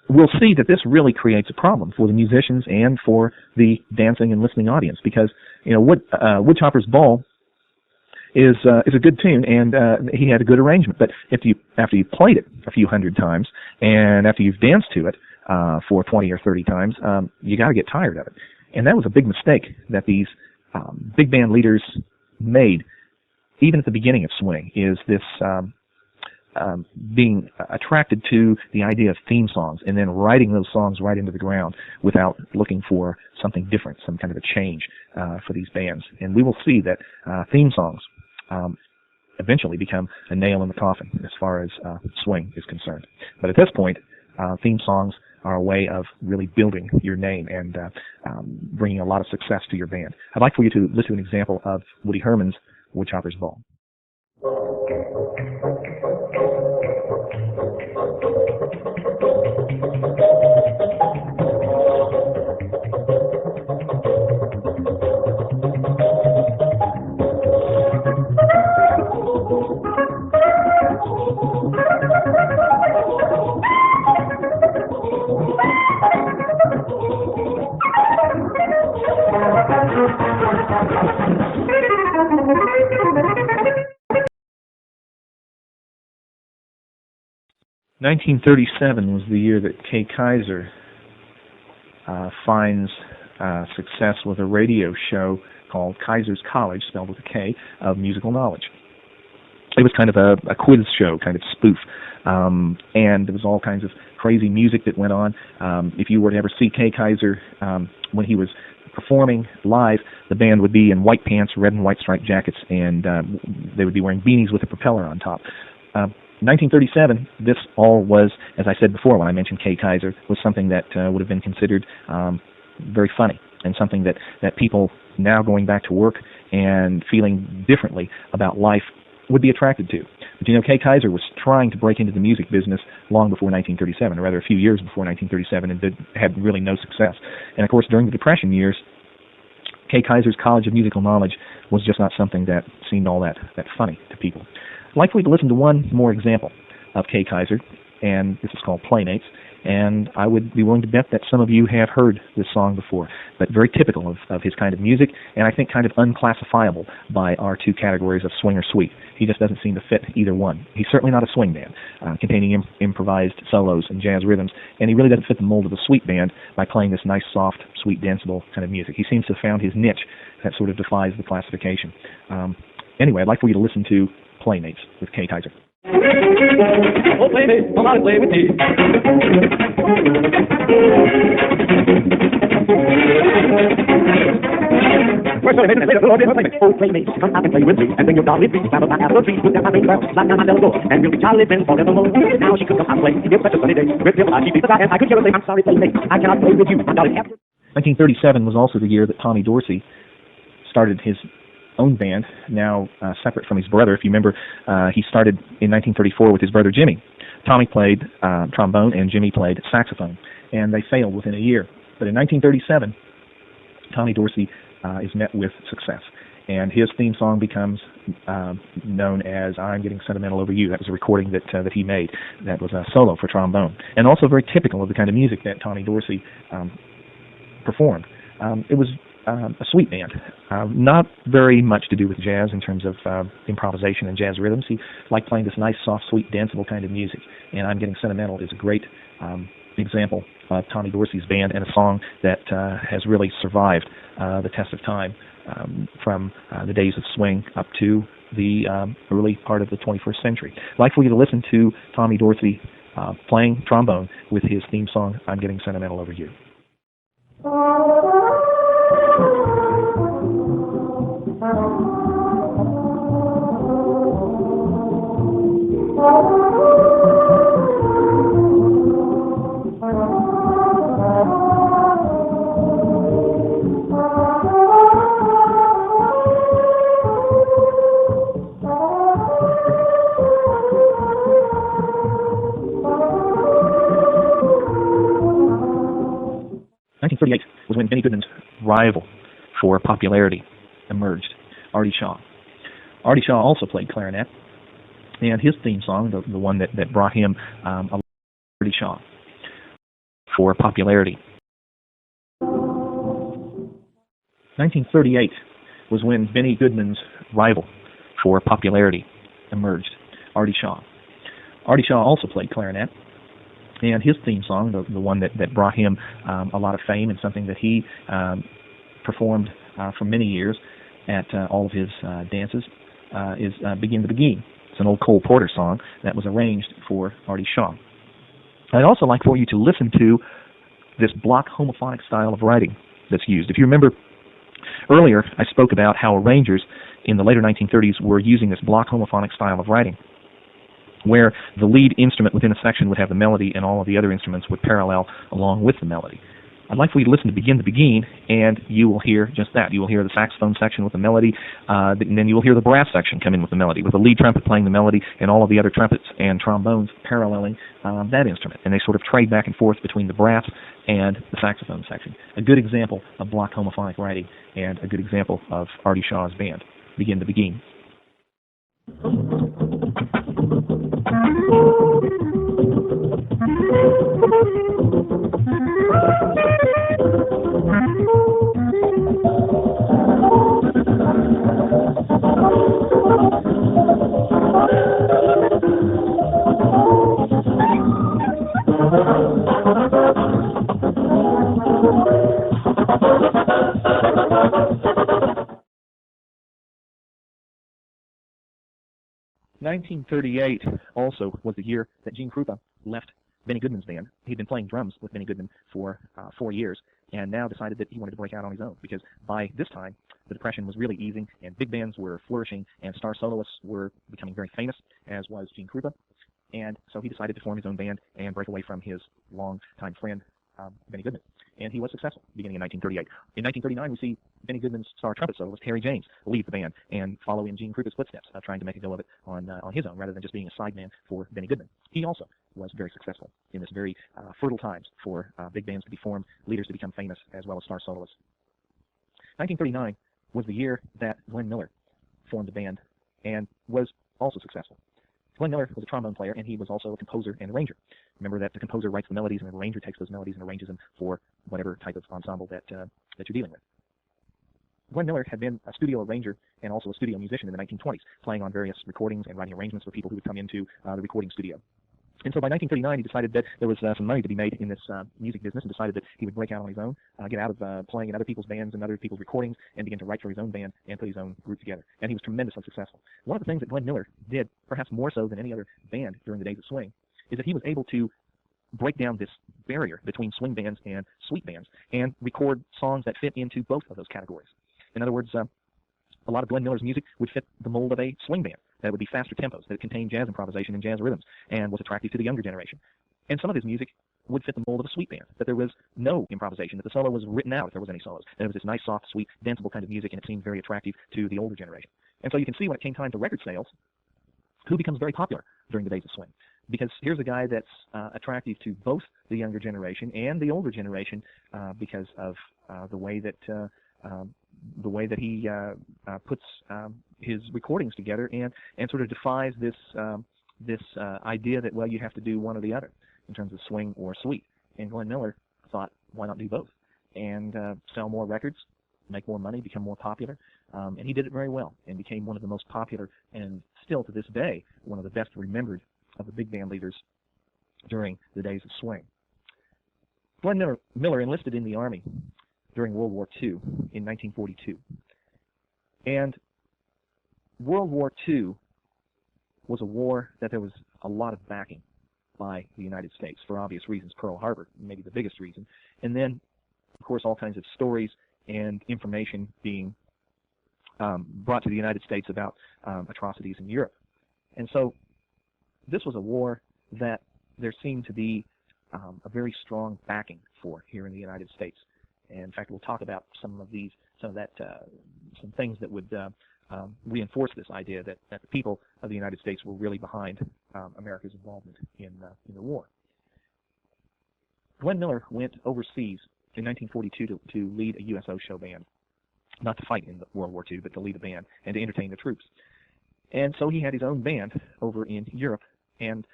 we'll see that this really creates a problem for the musicians and for the dancing and listening audience, because Woodchopper's Ball is a good tune, and he had a good arrangement. But after you played it a few hundred times, and after you've danced to it, for 20 or 30 times, you got to get tired of it. And that was a big mistake that these big band leaders made, even at the beginning of swing, is this being attracted to the idea of theme songs and then writing those songs right into the ground without looking for something different, some kind of a change for these bands. And we will see that theme songs eventually become a nail in the coffin as far as swing is concerned. But at this point, theme songs are a way of really building your name and bringing a lot of success to your band. I'd like for you to listen to an example of Woody Herman's Woodchopper's Ball. 1937 was the year that Kay Kyser finds success with a radio show called Kaiser's College, spelled with a K, of musical knowledge. It was kind of a quiz show, kind of spoof, and there was all kinds of crazy music that went on. If you were to ever see Kay Kyser when he was performing live, the band would be in white pants, red and white striped jackets, and they would be wearing beanies with a propeller on top. 1937, this all was, as I said before when I mentioned Kay Kyser, was something that would have been considered very funny and something that people now going back to work and feeling differently about life would be attracted to. But you know, Kay Kyser was trying to break into the music business long before 1937, or rather a few years before 1937, and had really no success. And of course, during the Depression years, Kay Kyser's College of Musical Knowledge was just not something that seemed all that funny to people. I'd like for you to listen to one more example of Kay Kyser, and this is called Playmates, and I would be willing to bet that some of you have heard this song before, but very typical of his kind of music, and I think kind of unclassifiable by our two categories of swing or sweet. He just doesn't seem to fit either one. He's certainly not a swing band, containing improvised solos and jazz rhythms, and he really doesn't fit the mold of a sweet band by playing this nice, soft, sweet, danceable kind of music. He seems to have found his niche that sort of defies the classification. Anyway, I'd like for you to listen to Playmates with Kay Kyser. Oh, playmate, come on and play with me. First playmate, and later the Lord is playmate. Oh, playmate, come out and play with me. And bring your doll with me. Stand up on apple trees, put them on my clouds, slide down my little door. And we'll be jolly friends forevermore. Now she could come out and play. It's such a sunny day. With your body, beat the I could hear her say, I'm sorry, playmate. I cannot play with you. My darling. 1937 was also the year that Tommy Dorsey started his own band, now separate from his brother. If you remember, he started in 1934 with his brother Jimmy. Tommy played trombone and Jimmy played saxophone, and they failed within a year. But in 1937, Tommy Dorsey is met with success, and his theme song becomes known as I'm Getting Sentimental Over You. That was a recording that he made. That was a solo for trombone, and also very typical of the kind of music that Tommy Dorsey performed. It was a sweet band, not very much to do with jazz in terms of improvisation and jazz rhythms. He liked playing this nice, soft, sweet, danceable kind of music, and I'm Getting Sentimental is a great example of Tommy Dorsey's band and a song that has really survived the test of time from the days of swing up to the early part of the 21st century. I'd like for you to listen to Tommy Dorsey playing trombone with his theme song, I'm Getting Sentimental Over You. 1938 was when Benny Goodman's rival for popularity emerged, Artie Shaw. Artie Shaw also played clarinet, and his theme song, the one that brought him Artie Shaw for popularity. 1938 was when Benny Goodman's rival for popularity emerged, Artie Shaw. Artie Shaw also played clarinet, And his theme song, the one that brought him a lot of fame and something that he performed for many years at all of his dances, is Begin the Beguine. It's an old Cole Porter song that was arranged for Artie Shaw. I'd also like for you to listen to this block homophonic style of writing that's used. If you remember, earlier I spoke about how arrangers in the later 1930s were using this block homophonic style of writing, where the lead instrument within a section would have the melody and all of the other instruments would parallel along with the melody. I'd like for you to listen to Begin the Beguine, and you will hear just that. You will hear the saxophone section with the melody, and then you will hear the brass section come in with the melody, with the lead trumpet playing the melody and all of the other trumpets and trombones paralleling that instrument. And they sort of trade back and forth between the brass and the saxophone section. A good example of block homophonic writing and a good example of Artie Shaw's band. Begin the Beguine. 1938 also was the year that Gene Krupa left Benny Goodman's band. He'd been playing drums with Benny Goodman for 4 years, and now decided that he wanted to break out on his own, because by this time the Depression was really easing and big bands were flourishing and star soloists were becoming very famous, as was Gene Krupa. And so he decided to form his own band and break away from his longtime friend Benny Goodman. And he was successful beginning in 1938. In 1939, we see Benny Goodman's star trumpet soloist, Harry James, leave the band and follow in Gene Krupa's footsteps, trying to make a go of it on his own rather than just being a sideman for Benny Goodman. He also was very successful in this very fertile times for big bands to be formed, leaders to become famous, as well as star soloists. 1939 was the year that Glenn Miller formed a band and was also successful. Glenn Miller was a trombone player, and he was also a composer and arranger. Remember that the composer writes the melodies, and the arranger takes those melodies and arranges them for whatever type of ensemble that you're dealing with. Glenn Miller had been a studio arranger and also a studio musician in the 1920s, playing on various recordings and writing arrangements for people who would come into the recording studio. And so by 1939, he decided that there was some money to be made in this music business, and decided that he would break out on his own, get out of playing in other people's bands and other people's recordings, and begin to write for his own band and put his own group together. And he was tremendously successful. One of the things that Glenn Miller did, perhaps more so than any other band during the days of swing, is that he was able to break down this barrier between swing bands and sweet bands and record songs that fit into both of those categories. In other words, a lot of Glenn Miller's music would fit the mold of a swing band, that would be faster tempos, that contained jazz improvisation and jazz rhythms, and was attractive to the younger generation. And some of his music would fit the mold of a sweet band, that there was no improvisation, that the solo was written out if there was any solos, that it was this nice, soft, sweet, danceable kind of music, and it seemed very attractive to the older generation. And so you can see when it came time to record sales, who becomes very popular during the days of swing. Because here's a guy that's attractive to both the younger generation and the older generation because of the way that he puts his recordings together and sort of defies this idea that, well, you have to do one or the other in terms of swing or sweet. And Glenn Miller thought, why not do both? And sell more records, make more money, become more popular. And he did it very well and became one of the most popular, and still to this day, one of the best remembered of the big band leaders during the days of swing. Glenn Miller enlisted in the Army during World War II in 1942. And World War II was a war that there was a lot of backing by the United States for obvious reasons. Pearl Harbor, maybe the biggest reason. And then, of course, all kinds of stories and information being brought to the United States about atrocities in Europe. And so this was a war that there seemed to be a very strong backing for here in the United States. And in fact, we'll talk about some things that would reinforce this idea that the people of the United States were really behind America's involvement in the war. Glenn Miller went overseas in 1942 to lead a USO show band, not to fight in World War II, but to lead a band and to entertain the troops. And so he had his own band over in Europe and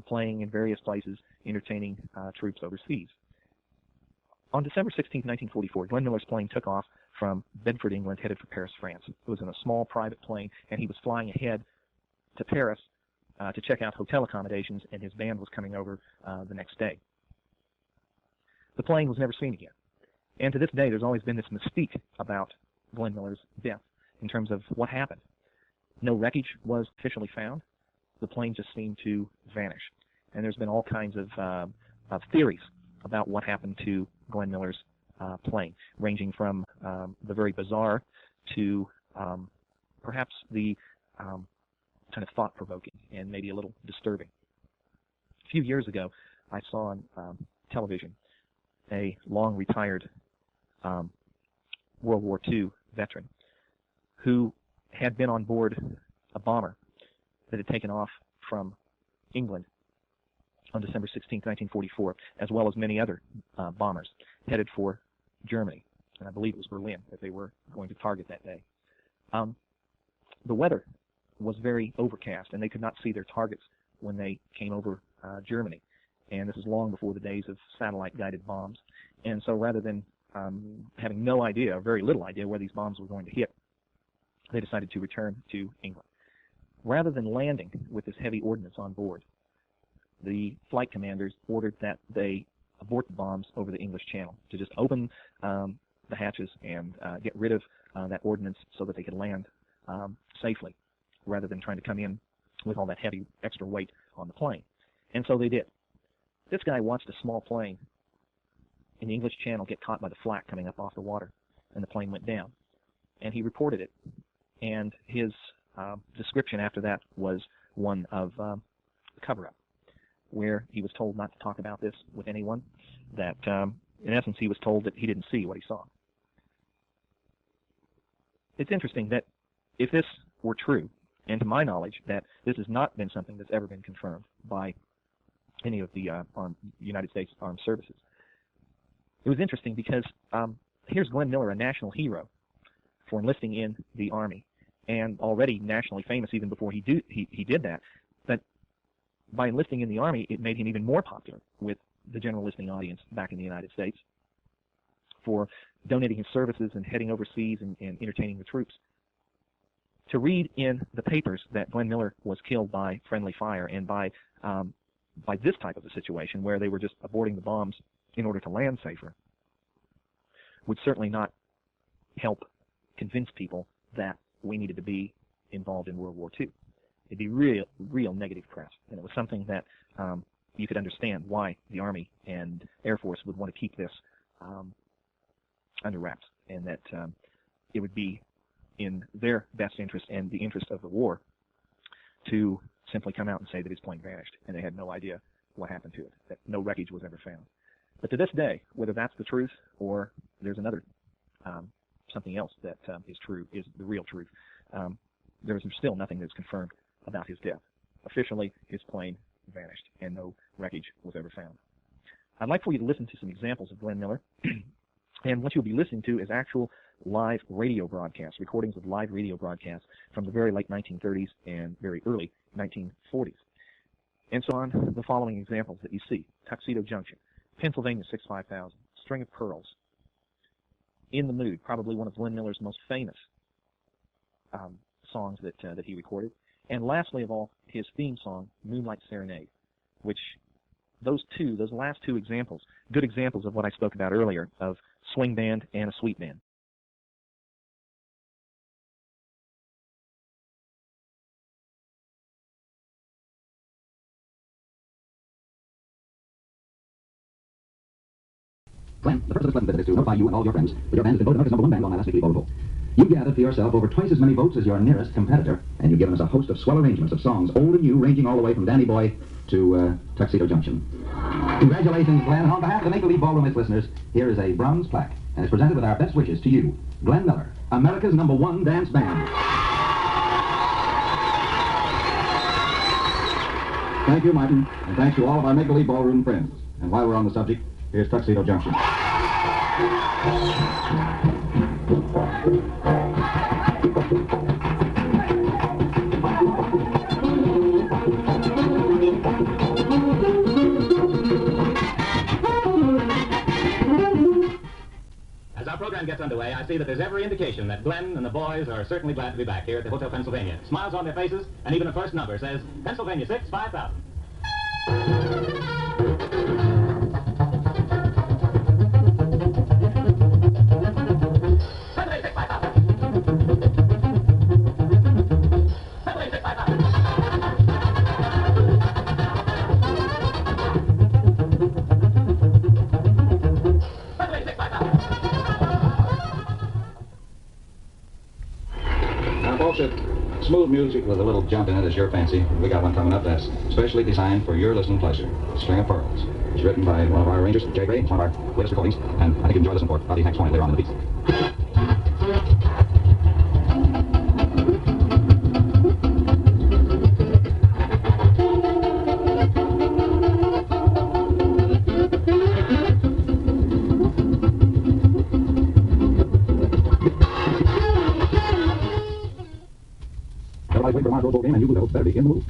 playing in various places, entertaining troops overseas. On December 16, 1944, Glenn Miller's plane took off from Bedford, England, headed for Paris, France. It was in a small private plane, and he was flying ahead to Paris to check out hotel accommodations, and his band was coming over the next day. The plane was never seen again. And to this day, there's always been this mystique about Glenn Miller's death in terms of what happened. No wreckage was officially found. The plane just seemed to vanish. And there's been all kinds of theories about what happened to Glenn Miller's plane, ranging from the very bizarre to perhaps the kind of thought-provoking and maybe a little disturbing. A few years ago, I saw on television a long-retired World War II veteran who had been on board a bomber that had taken off from England on December 16, 1944, as well as many other bombers headed for Germany. And I believe it was Berlin that they were going to target that day. The weather was very overcast, and they could not see their targets when they came over Germany. And this is long before the days of satellite-guided bombs. And so rather than having no idea, or very little idea, where these bombs were going to hit, they decided to return to England. Rather than landing with this heavy ordnance on board, the flight commanders ordered that they abort the bombs over the English Channel, to just open the hatches and get rid of that ordnance so that they could land safely, rather than trying to come in with all that heavy extra weight on the plane. And so they did. This guy watched a small plane in the English Channel get caught by the flak coming up off the water, and the plane went down. And he reported it. And his description after that was one of cover-up, where he was told not to talk about this with anyone, that in essence he was told that he didn't see what he saw. It's interesting that if this were true, and to my knowledge that this has not been something that's ever been confirmed by any of the United States Armed Services. It was interesting because here's Glenn Miller, a national hero for enlisting in the Army, and already nationally famous even before he did that. But by enlisting in the Army, it made him even more popular with the general listening audience back in the United States for donating his services and heading overseas and entertaining the troops. To read in the papers that Glenn Miller was killed by friendly fire and by this type of a situation where they were just aborting the bombs in order to land safer would certainly not help convince people that we needed to be involved in World War II. It'd be real negative press, and it was something that you could understand why the Army and Air Force would want to keep this under wraps, and that it would be in their best interest and the interest of the war to simply come out and say that his plane vanished and they had no idea what happened to it, that no wreckage was ever found. But to this day, whether that's the truth or there's another something else that is true, is the real truth, there is still nothing that's confirmed about his death. Officially, his plane vanished and no wreckage was ever found. I'd like for you to listen to some examples of Glenn Miller. And what you'll be listening to is actual live radio broadcasts, recordings of live radio broadcasts from the very late 1930s and very early 1940s. And so on the following examples that you see: Tuxedo Junction, Pennsylvania 65000, String of Pearls, In the Mood, probably one of Glenn Miller's most famous songs that he recorded. And lastly of all, his theme song, Moonlight Serenade, which those last two examples, good examples of what I spoke about earlier, of swing band and a sweet band. Glenn, the purpose of this pleasant visit is to notify you and all your friends that your band has been voted America's #1 band on my last weekly Vote vote. You gathered for yourself over twice as many votes as your nearest competitor, and you've given us a host of swell arrangements of songs, old and new, ranging all the way from Danny Boy to Tuxedo Junction. Congratulations, Glenn. And on behalf of the Make Believe Ballroom, its listeners, here is a bronze plaque, and it's presented with our best wishes to you, Glenn Miller, America's #1 dance band. Thank you, Martin, and thanks to all of our Make Believe Ballroom friends. And while we're on the subject, here's Tuxedo Junction. As our program program gets underway, I see that there's every indication that Glenn and the boys are certainly glad to be back here at the Hotel Pennsylvania. Smiles on their faces, and even the first number says, Pennsylvania 6, 5,000. Smooth music with a little jump in it is your fancy. We got one coming up that's specially designed for your listening pleasure. String of Pearls. It's written by one of our arrangers, Jay Gray. It's one of our latest recordings, and I think you enjoy listening for it. Buddy Hanks later on in the piece. Everybody's waiting for the Mars Rose Bowl game, and you Blue Devils better be in the mood.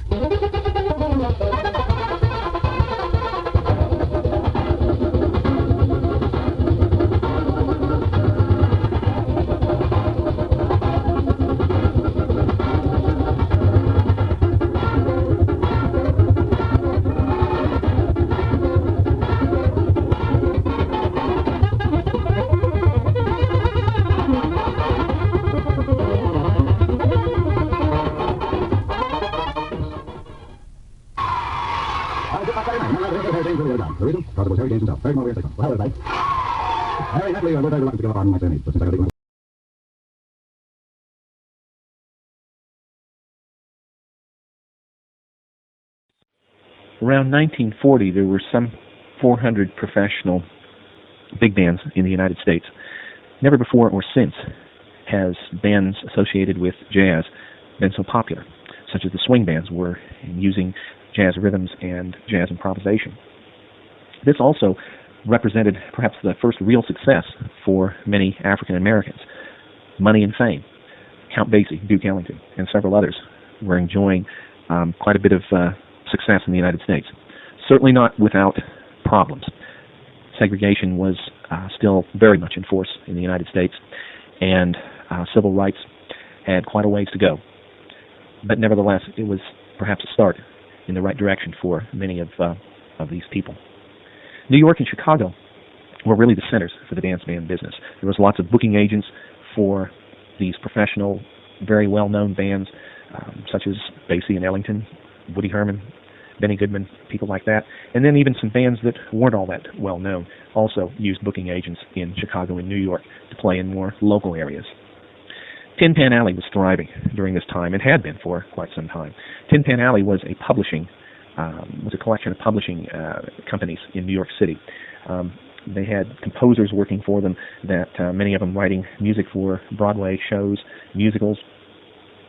The reason? Because it was Harry James himself. Very well, well, everybody. Harry, naturally, we're very reluctant to give up our my Chinese, but since I got to do my... Around 1940, there were some 400 professional big bands in the United States. Never before or since has bands associated with jazz been so popular, such as the swing bands were in using jazz rhythms and jazz improvisation. This also represented perhaps the first real success for many African Americans. Money and fame. Count Basie, Duke Ellington, and several others were enjoying quite a bit of success in the United States. Certainly not without problems. Segregation was still very much in force in the United States, and civil rights had quite a ways to go. But nevertheless, it was perhaps a start in the right direction for many of these people. New York and Chicago were really the centers for the dance band business. There was lots of booking agents for these professional, very well-known bands, such as Basie and Ellington, Woody Herman, Benny Goodman, people like that. And then even some bands that weren't all that well-known also used booking agents in Chicago and New York to play in more local areas. Tin Pan Alley was thriving during this time and had been for quite some time. Tin Pan Alley was a collection of publishing companies in New York City. They had composers working for them, that many of them writing music for Broadway shows, musicals,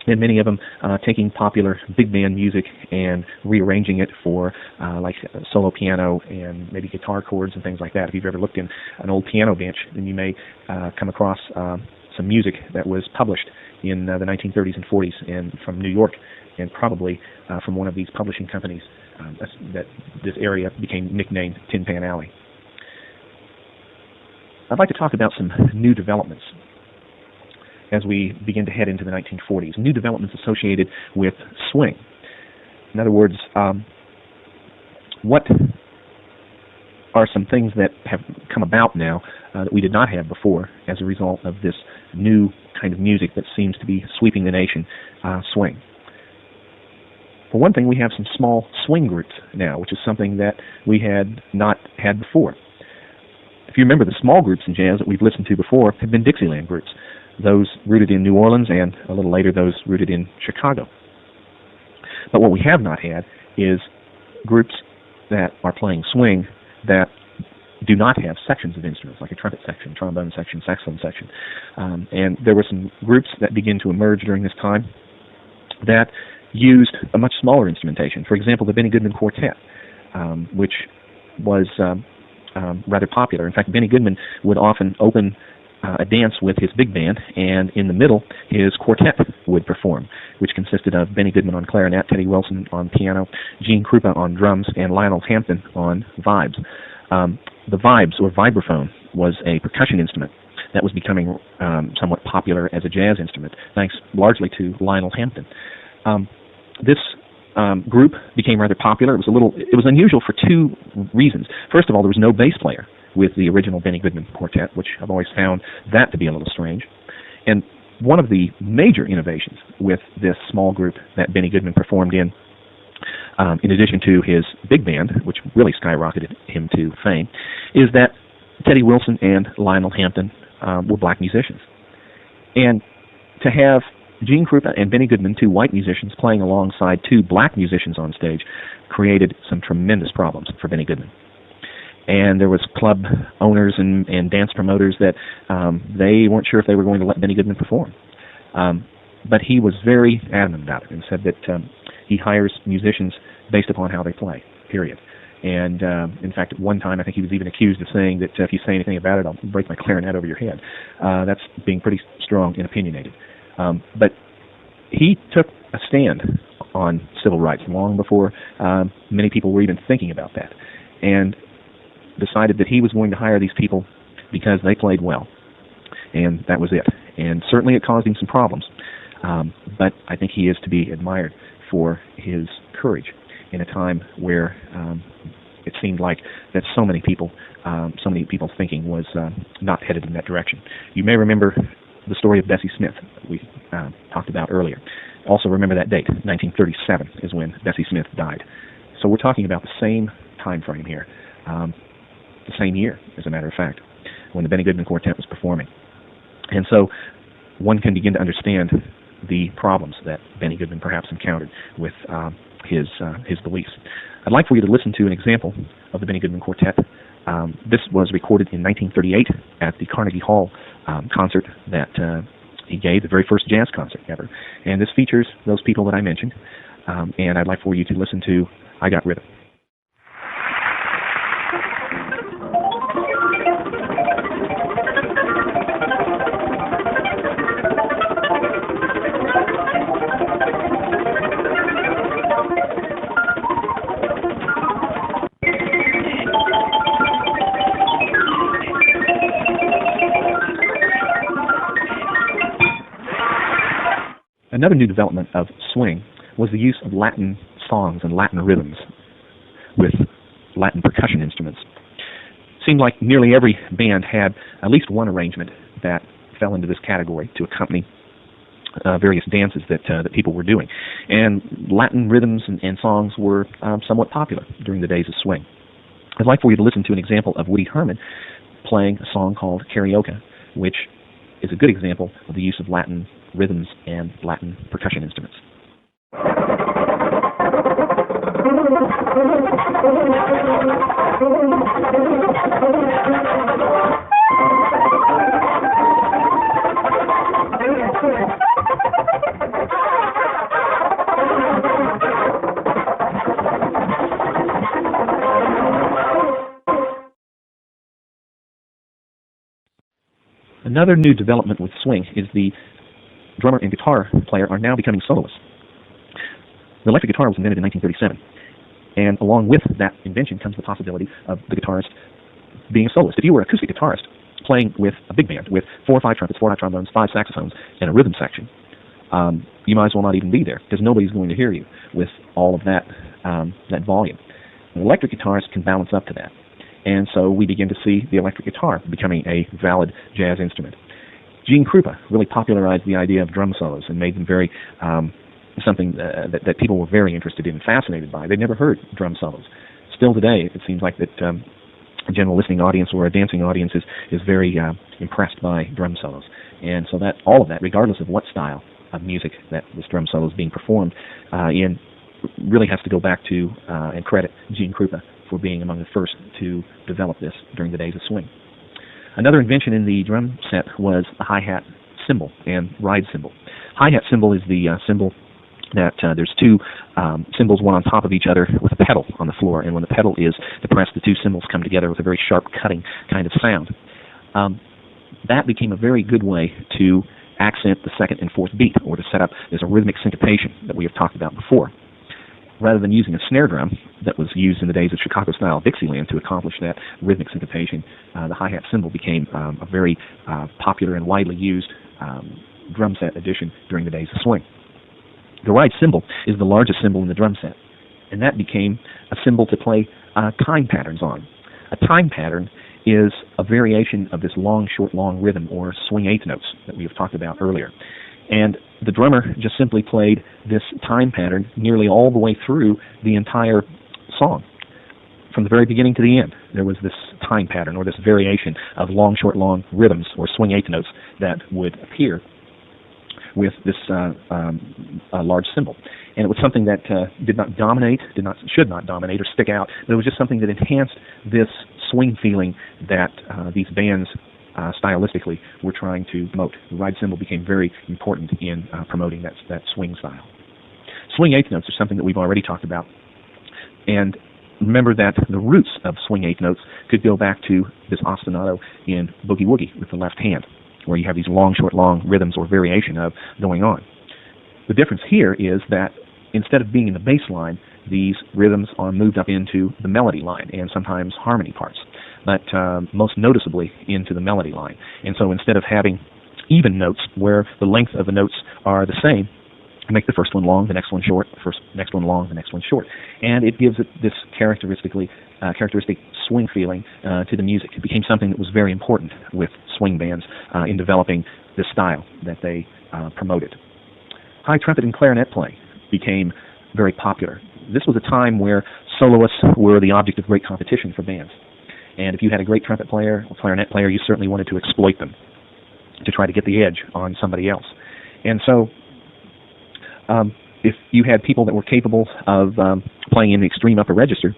and many of them taking popular big band music and rearranging it for like solo piano and maybe guitar chords and things like that. If you've ever looked in an old piano bench, then you may come across some music that was published in the 1930s and 40s and from New York, and probably from one of these publishing companies that this area became nicknamed Tin Pan Alley. I'd like to talk about some new developments as we begin to head into the 1940s, new developments associated with swing. In other words, what are some things that have come about now that we did not have before as a result of this new kind of music that seems to be sweeping the nation, swing? For one thing, we have some small swing groups now, which is something that we had not had before. If you remember, the small groups in jazz that we've listened to before have been Dixieland groups, those rooted in New Orleans and a little later those rooted in Chicago. But what we have not had is groups that are playing swing that do not have sections of instruments, like a trumpet section, trombone section, saxophone section. And there were some groups that began to emerge during this time that used a much smaller instrumentation. For example, the Benny Goodman Quartet, which was rather popular. In fact, Benny Goodman would often open a dance with his big band, and in the middle, his quartet would perform, which consisted of Benny Goodman on clarinet, Teddy Wilson on piano, Gene Krupa on drums, and Lionel Hampton on vibes. The vibes, or vibraphone, was a percussion instrument that was becoming somewhat popular as a jazz instrument, thanks largely to Lionel Hampton. This group became rather popular. It was unusual for two reasons. First of all, there was no bass player with the original Benny Goodman Quartet, which I've always found that to be a little strange. And one of the major innovations with this small group that Benny Goodman performed in addition to his big band, which really skyrocketed him to fame, is that Teddy Wilson and Lionel Hampton were black musicians. And to have Gene Krupa and Benny Goodman, two white musicians, playing alongside two black musicians on stage created some tremendous problems for Benny Goodman. And there was club owners and dance promoters that they weren't sure if they were going to let Benny Goodman perform. But he was very adamant about it and said that he hires musicians based upon how they play, period. And in fact, at one time, I think he was even accused of saying that if you say anything about it, I'll break my clarinet over your head. That's being pretty strong and opinionated. But he took a stand on civil rights long before many people were even thinking about that, and decided that he was going to hire these people because they played well, and that was it. And certainly it caused him some problems, but I think he is to be admired for his courage in a time where it seemed like that so many people's thinking was not headed in that direction. You may remember the story of Bessie Smith that we talked about earlier. Also remember that date, 1937 is when Bessie Smith died. So we're talking about the same time frame here, the same year, as a matter of fact, when the Benny Goodman Quartet was performing. And so one can begin to understand the problems that Benny Goodman perhaps encountered with his beliefs. I'd like for you to listen to an example of the Benny Goodman Quartet. This was recorded in 1938 at the Carnegie Hall concert that he gave, the very first jazz concert ever. And this features those people that I mentioned. And I'd like for you to listen to I Got Rhythm. Another new development of swing was the use of Latin songs and Latin rhythms with Latin percussion instruments. It seemed like nearly every band had at least one arrangement that fell into this category to accompany various dances that people were doing. And Latin rhythms and songs were somewhat popular during the days of swing. I'd like for you to listen to an example of Woody Herman playing a song called Carioca, which is a good example of the use of Latin rhythms and Latin percussion instruments. Another new development with swing is the drummer and guitar player are now becoming soloists. The electric guitar was invented in 1937, and along with that invention comes the possibility of the guitarist being a soloist. If you were an acoustic guitarist playing with a big band with 4 or 5 trumpets, 4 trombones, 5 saxophones, and a rhythm section, you might as well not even be there because nobody's going to hear you with all of that volume. An electric guitarist can balance up to that. And so we begin to see the electric guitar becoming a valid jazz instrument. Gene Krupa really popularized the idea of drum solos and made them very something that people were very interested in and fascinated by. They'd never heard drum solos. Still today, it seems like that a general listening audience or a dancing audience is very impressed by drum solos. And so that all of that, regardless of what style of music that this drum solo is being performed in, really has to go back to and credit Gene Krupa for being among the first to develop this during the days of swing. Another invention in the drum set was the hi-hat cymbal and ride cymbal. Hi-hat cymbal is the cymbal that there's 2 cymbals, one on top of each other, with a pedal on the floor, and when the pedal is depressed, the 2 cymbals come together with a very sharp cutting kind of sound. That became a very good way to accent the 2nd and 4th beat, or to set up, there's a rhythmic syncopation that we have talked about before. rather than using a snare drum that was used in the days of Chicago-style Dixieland to accomplish that rhythmic syncopation, the hi-hat cymbal became a very popular and widely used drum set addition during the days of swing. The ride cymbal is the largest cymbal in the drum set, and that became a cymbal to play time patterns on. A time pattern is a variation of this long, short, long rhythm, or swing eighth notes that we have talked about earlier. And the drummer just simply played this time pattern nearly all the way through the entire song. From the very beginning to the end, there was this time pattern, or this variation of long, short, long rhythms, or swing eighth notes that would appear with this large cymbal. And it was something that should not dominate or stick out, but it was just something that enhanced this swing feeling that these bands stylistically were trying to promote. The ride cymbal became very important in promoting that swing style. Swing eighth notes are something that we've already talked about. And remember that the roots of swing eighth notes could go back to this ostinato in Boogie Woogie with the left hand, where you have these long, short, long rhythms or variation of going on. The difference here is that instead of being in the bass line, these rhythms are moved up into the melody line and sometimes harmony parts, but most noticeably into the melody line. And so instead of having even notes where the length of the notes are the same, you make the first one long, the next one short, next one long, the next one short. And it gives it this characteristic swing feeling to the music. It became something that was very important with swing bands in developing this style that they promoted. High trumpet and clarinet playing became very popular. This was a time where soloists were the object of great competition for bands. And if you had a great trumpet player or clarinet player, you certainly wanted to exploit them to try to get the edge on somebody else. And so if you had people that were capable of playing in the extreme upper register,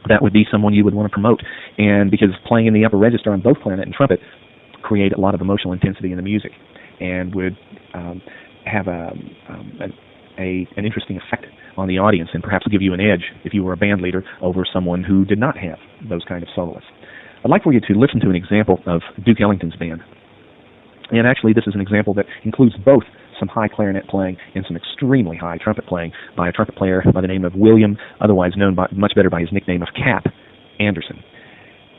that would be someone you would want to promote. And because playing in the upper register on both clarinet and trumpet create a lot of emotional intensity in the music and would have an interesting effect on the audience and perhaps give you an edge if you were a band leader over someone who did not have those kind of soloists. I'd like for you to listen to an example of Duke Ellington's band. And actually this is an example that includes both some high clarinet playing and some extremely high trumpet playing by a trumpet player by the name of William, otherwise known much better by his nickname of Cap Anderson.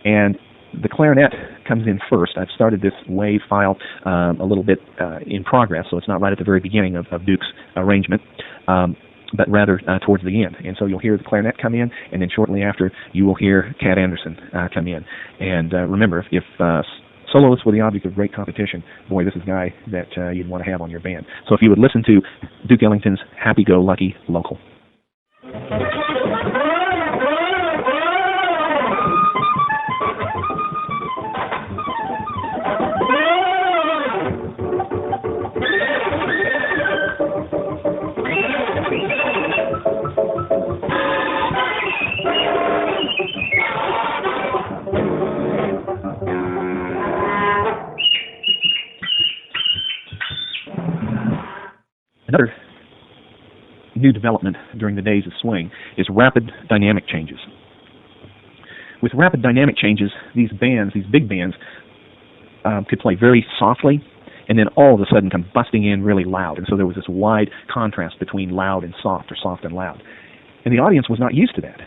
And the clarinet comes in first. I've started this wave file a little bit in progress, so it's not right at the very beginning of Duke's arrangement, but rather towards the end. And so you'll hear the clarinet come in, and then shortly after you will hear Cat Anderson come in. And remember, if soloists were the object of great competition, boy, this is a guy that you'd want to have on your band. So if you would listen to Duke Ellington's Happy-Go-Lucky Local. Another new development during the days of swing is rapid dynamic changes. With rapid dynamic changes, these big bands, could play very softly and then all of a sudden come busting in really loud. And so there was this wide contrast between loud and soft, or soft and loud. And the audience was not used to that.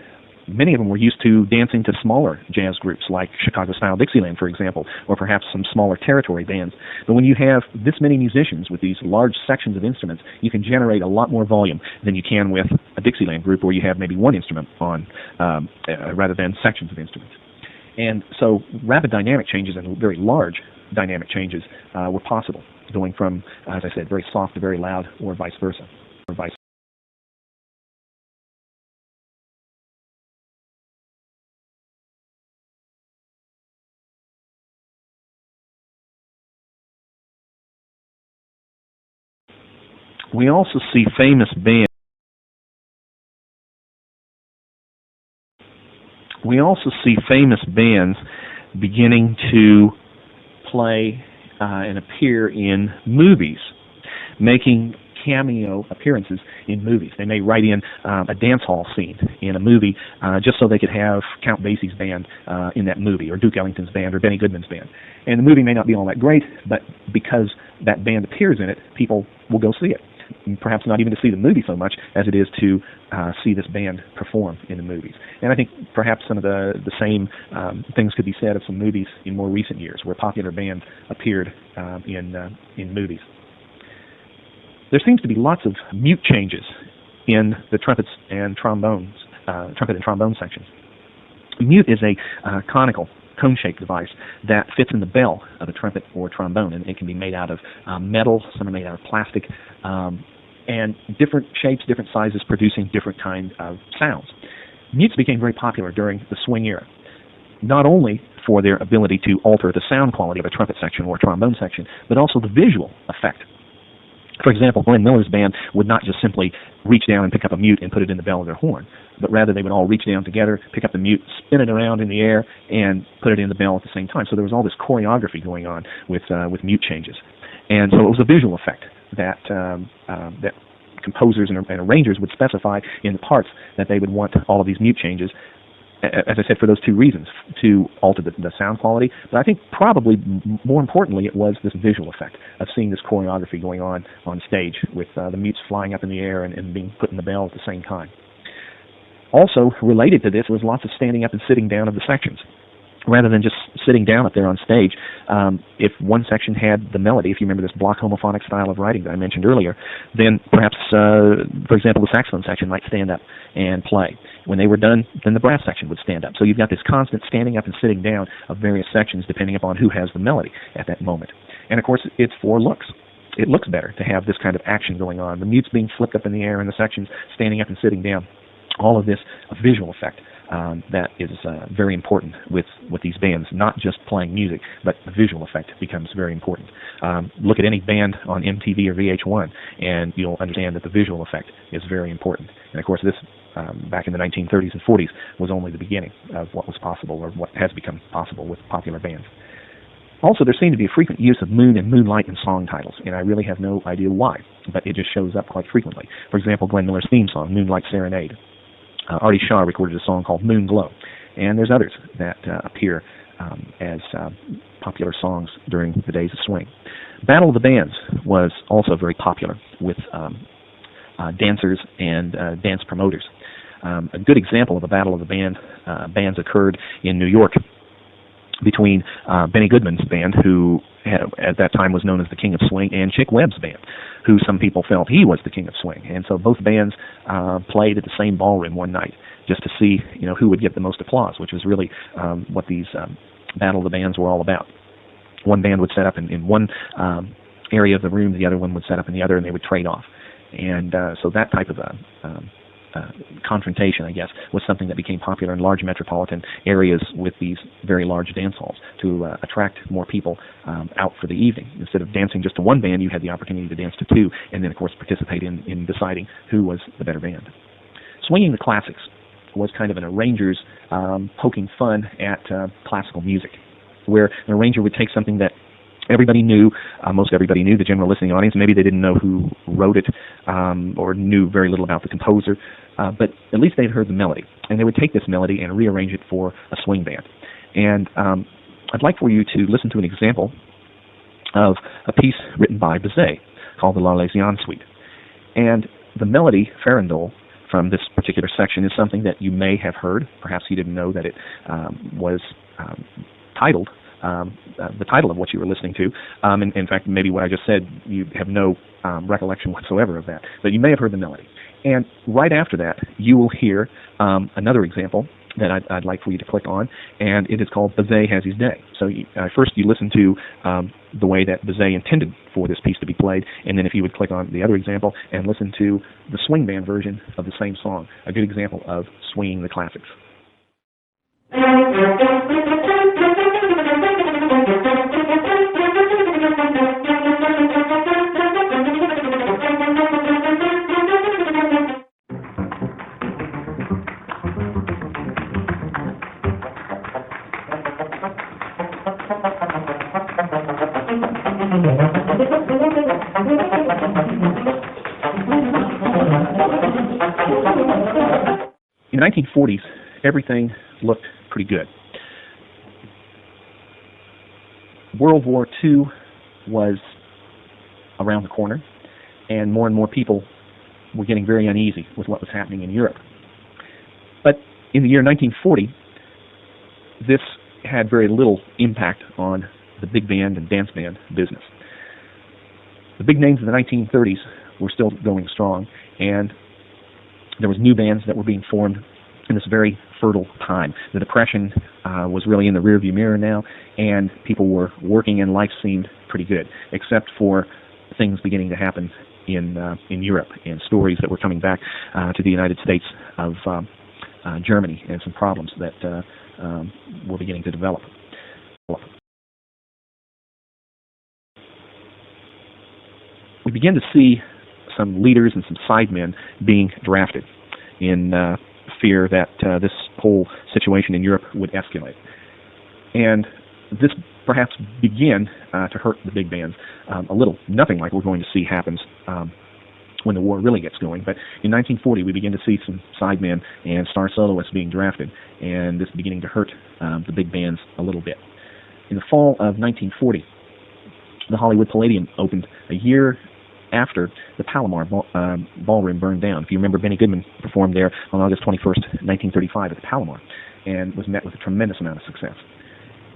Many of them were used to dancing to smaller jazz groups like Chicago-style Dixieland, for example, or perhaps some smaller territory bands. But when you have this many musicians with these large sections of instruments, you can generate a lot more volume than you can with a Dixieland group where you have maybe one instrument on rather than sections of instruments. And so rapid dynamic changes and very large dynamic changes were possible, going from, as I said, very soft to very loud, or vice versa. We also see famous bands. We also see famous bands beginning to play and appear in movies, making cameo appearances in movies. They may write in a dance hall scene in a movie just so they could have Count Basie's band in that movie, or Duke Ellington's band, or Benny Goodman's band. And the movie may not be all that great, but because that band appears in it, people will go see it. perhaps not even to see the movie so much as it is to see this band perform in the movies. And I think perhaps some of the same things could be said of some movies in more recent years where popular bands appeared in movies. There seems to be lots of mute changes in the trumpet and trombone sections. Mute is a conical, cone-shaped device that fits in the bell of a trumpet or trombone, and it can be made out of metal, some are made out of plastic, and different shapes, different sizes, producing different kinds of sounds. Mutes became very popular during the swing era, not only for their ability to alter the sound quality of a trumpet section or trombone section, but also the visual effect. For example, Glenn Miller's band would not just simply reach down and pick up a mute and put it in the bell of their horn, but rather they would all reach down together, pick up the mute, spin it around in the air, and put it in the bell at the same time. So there was all this choreography going on with mute changes. And so it was a visual effect that composers and arrangers would specify in the parts that they would want all of these mute changes, as I said, for those two reasons, to alter the sound quality. But I think probably more importantly it was this visual effect of seeing this choreography going on stage with the mutes flying up in the air and being put in the bell at the same time. Also related to this was lots of standing up and sitting down of the sections. Rather than just sitting down up there on stage, if one section had the melody, if you remember this block homophonic style of writing that I mentioned earlier, then perhaps, for example, the saxophone section might stand up and play. When they were done, then the brass section would stand up. So you've got this constant standing up and sitting down of various sections depending upon who has the melody at that moment. And of course, it's for looks. It looks better to have this kind of action going on. The mutes being flipped up in the air and the sections standing up and sitting down. All of this, a visual effect. That is very important with these bands, not just playing music, but the visual effect becomes very important. Look at any band on MTV or VH1, and you'll understand that the visual effect is very important. And of course, this back in the 1930s and 40s was only the beginning of what was possible, or what has become possible with popular bands. Also, there seemed to be a frequent use of moon and moonlight in song titles, and I really have no idea why, but it just shows up quite frequently. For example, Glenn Miller's theme song, Moonlight Serenade. Artie Shaw recorded a song called Moon Glow, and there's others that appear as popular songs during the days of swing. Battle of the Bands was also very popular with dancers and dance promoters. A good example of a battle of the bands occurred in New York between Benny Goodman's band, who at that time was known as the King of Swing, and Chick Webb's band, who some people felt he was the King of Swing. And so both bands played at the same ballroom one night just to see, who would get the most applause, which was really what these Battle of the Bands were all about. One band would set up in one area of the room, the other one would set up in the other, and they would trade off. And so that type of confrontation, I guess, was something that became popular in large metropolitan areas with these very large dance halls to attract more people out for the evening. Instead of dancing just to one band, you had the opportunity to dance to two, and then, of course, participate in deciding who was the better band. Swinging the Classics was kind of an arranger's poking fun at classical music, where an arranger would take something that everybody knew, most everybody knew, the general listening audience. Maybe they didn't know who wrote it or knew very little about the composer, but at least they'd heard the melody. And they would take this melody and rearrange it for a swing band. And I'd like for you to listen to an example of a piece written by Bizet called the L'Arlésienne Suite. And the melody, Farandole, from this particular section is something that you may have heard. Perhaps you didn't know that it was titled the title of what you were listening to. In fact, maybe what I just said, you have no recollection whatsoever of that. But you may have heard the melody. And right after that, you will hear another example that I'd like for you to click on, and it is called Bizet Has His Day. So first you listen to the way that Bizet intended for this piece to be played, and then if you would click on the other example and listen to the swing band version of the same song, a good example of swinging the classics. In the 1940s, everything looked pretty good. World War II was around the corner, and more people were getting very uneasy with what was happening in Europe. But in the year 1940, this had very little impact on the big band and dance band business. The big names of the 1930s were still going strong, and there was new bands that were being formed in this very fertile time. The Depression was really in the rearview mirror now, and people were working and life seemed pretty good, except for things beginning to happen in Europe and stories that were coming back to the United States of Germany and some problems that were beginning to develop. We begin to see some leaders and some sidemen being drafted in fear that this whole situation in Europe would escalate. And this perhaps began to hurt the big bands a little. Nothing like we're going to see happens when the war really gets going. But in 1940, we begin to see some sidemen and star soloists being drafted, and this beginning to hurt the big bands a little bit. In the fall of 1940, the Hollywood Palladium opened a year after the Palomar Ballroom burned down. If you remember, Benny Goodman performed there on August 21st, 1935 at the Palomar, and was met with a tremendous amount of success.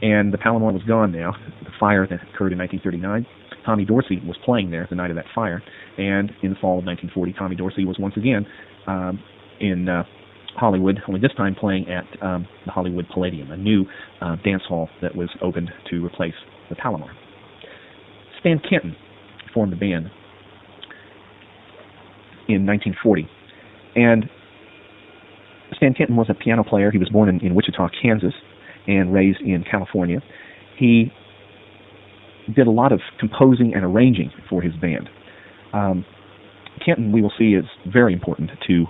And the Palomar was gone now. The fire that occurred in 1939, Tommy Dorsey was playing there the night of that fire, and in the fall of 1940, Tommy Dorsey was once again in Hollywood, only this time playing at the Hollywood Palladium, a new dance hall that was opened to replace the Palomar. Stan Kenton formed the band in 1940, and Stan Kenton was a piano player. He was born in Wichita, Kansas, and raised in California. He did a lot of composing and arranging for his band. Kenton, we will see, is very important to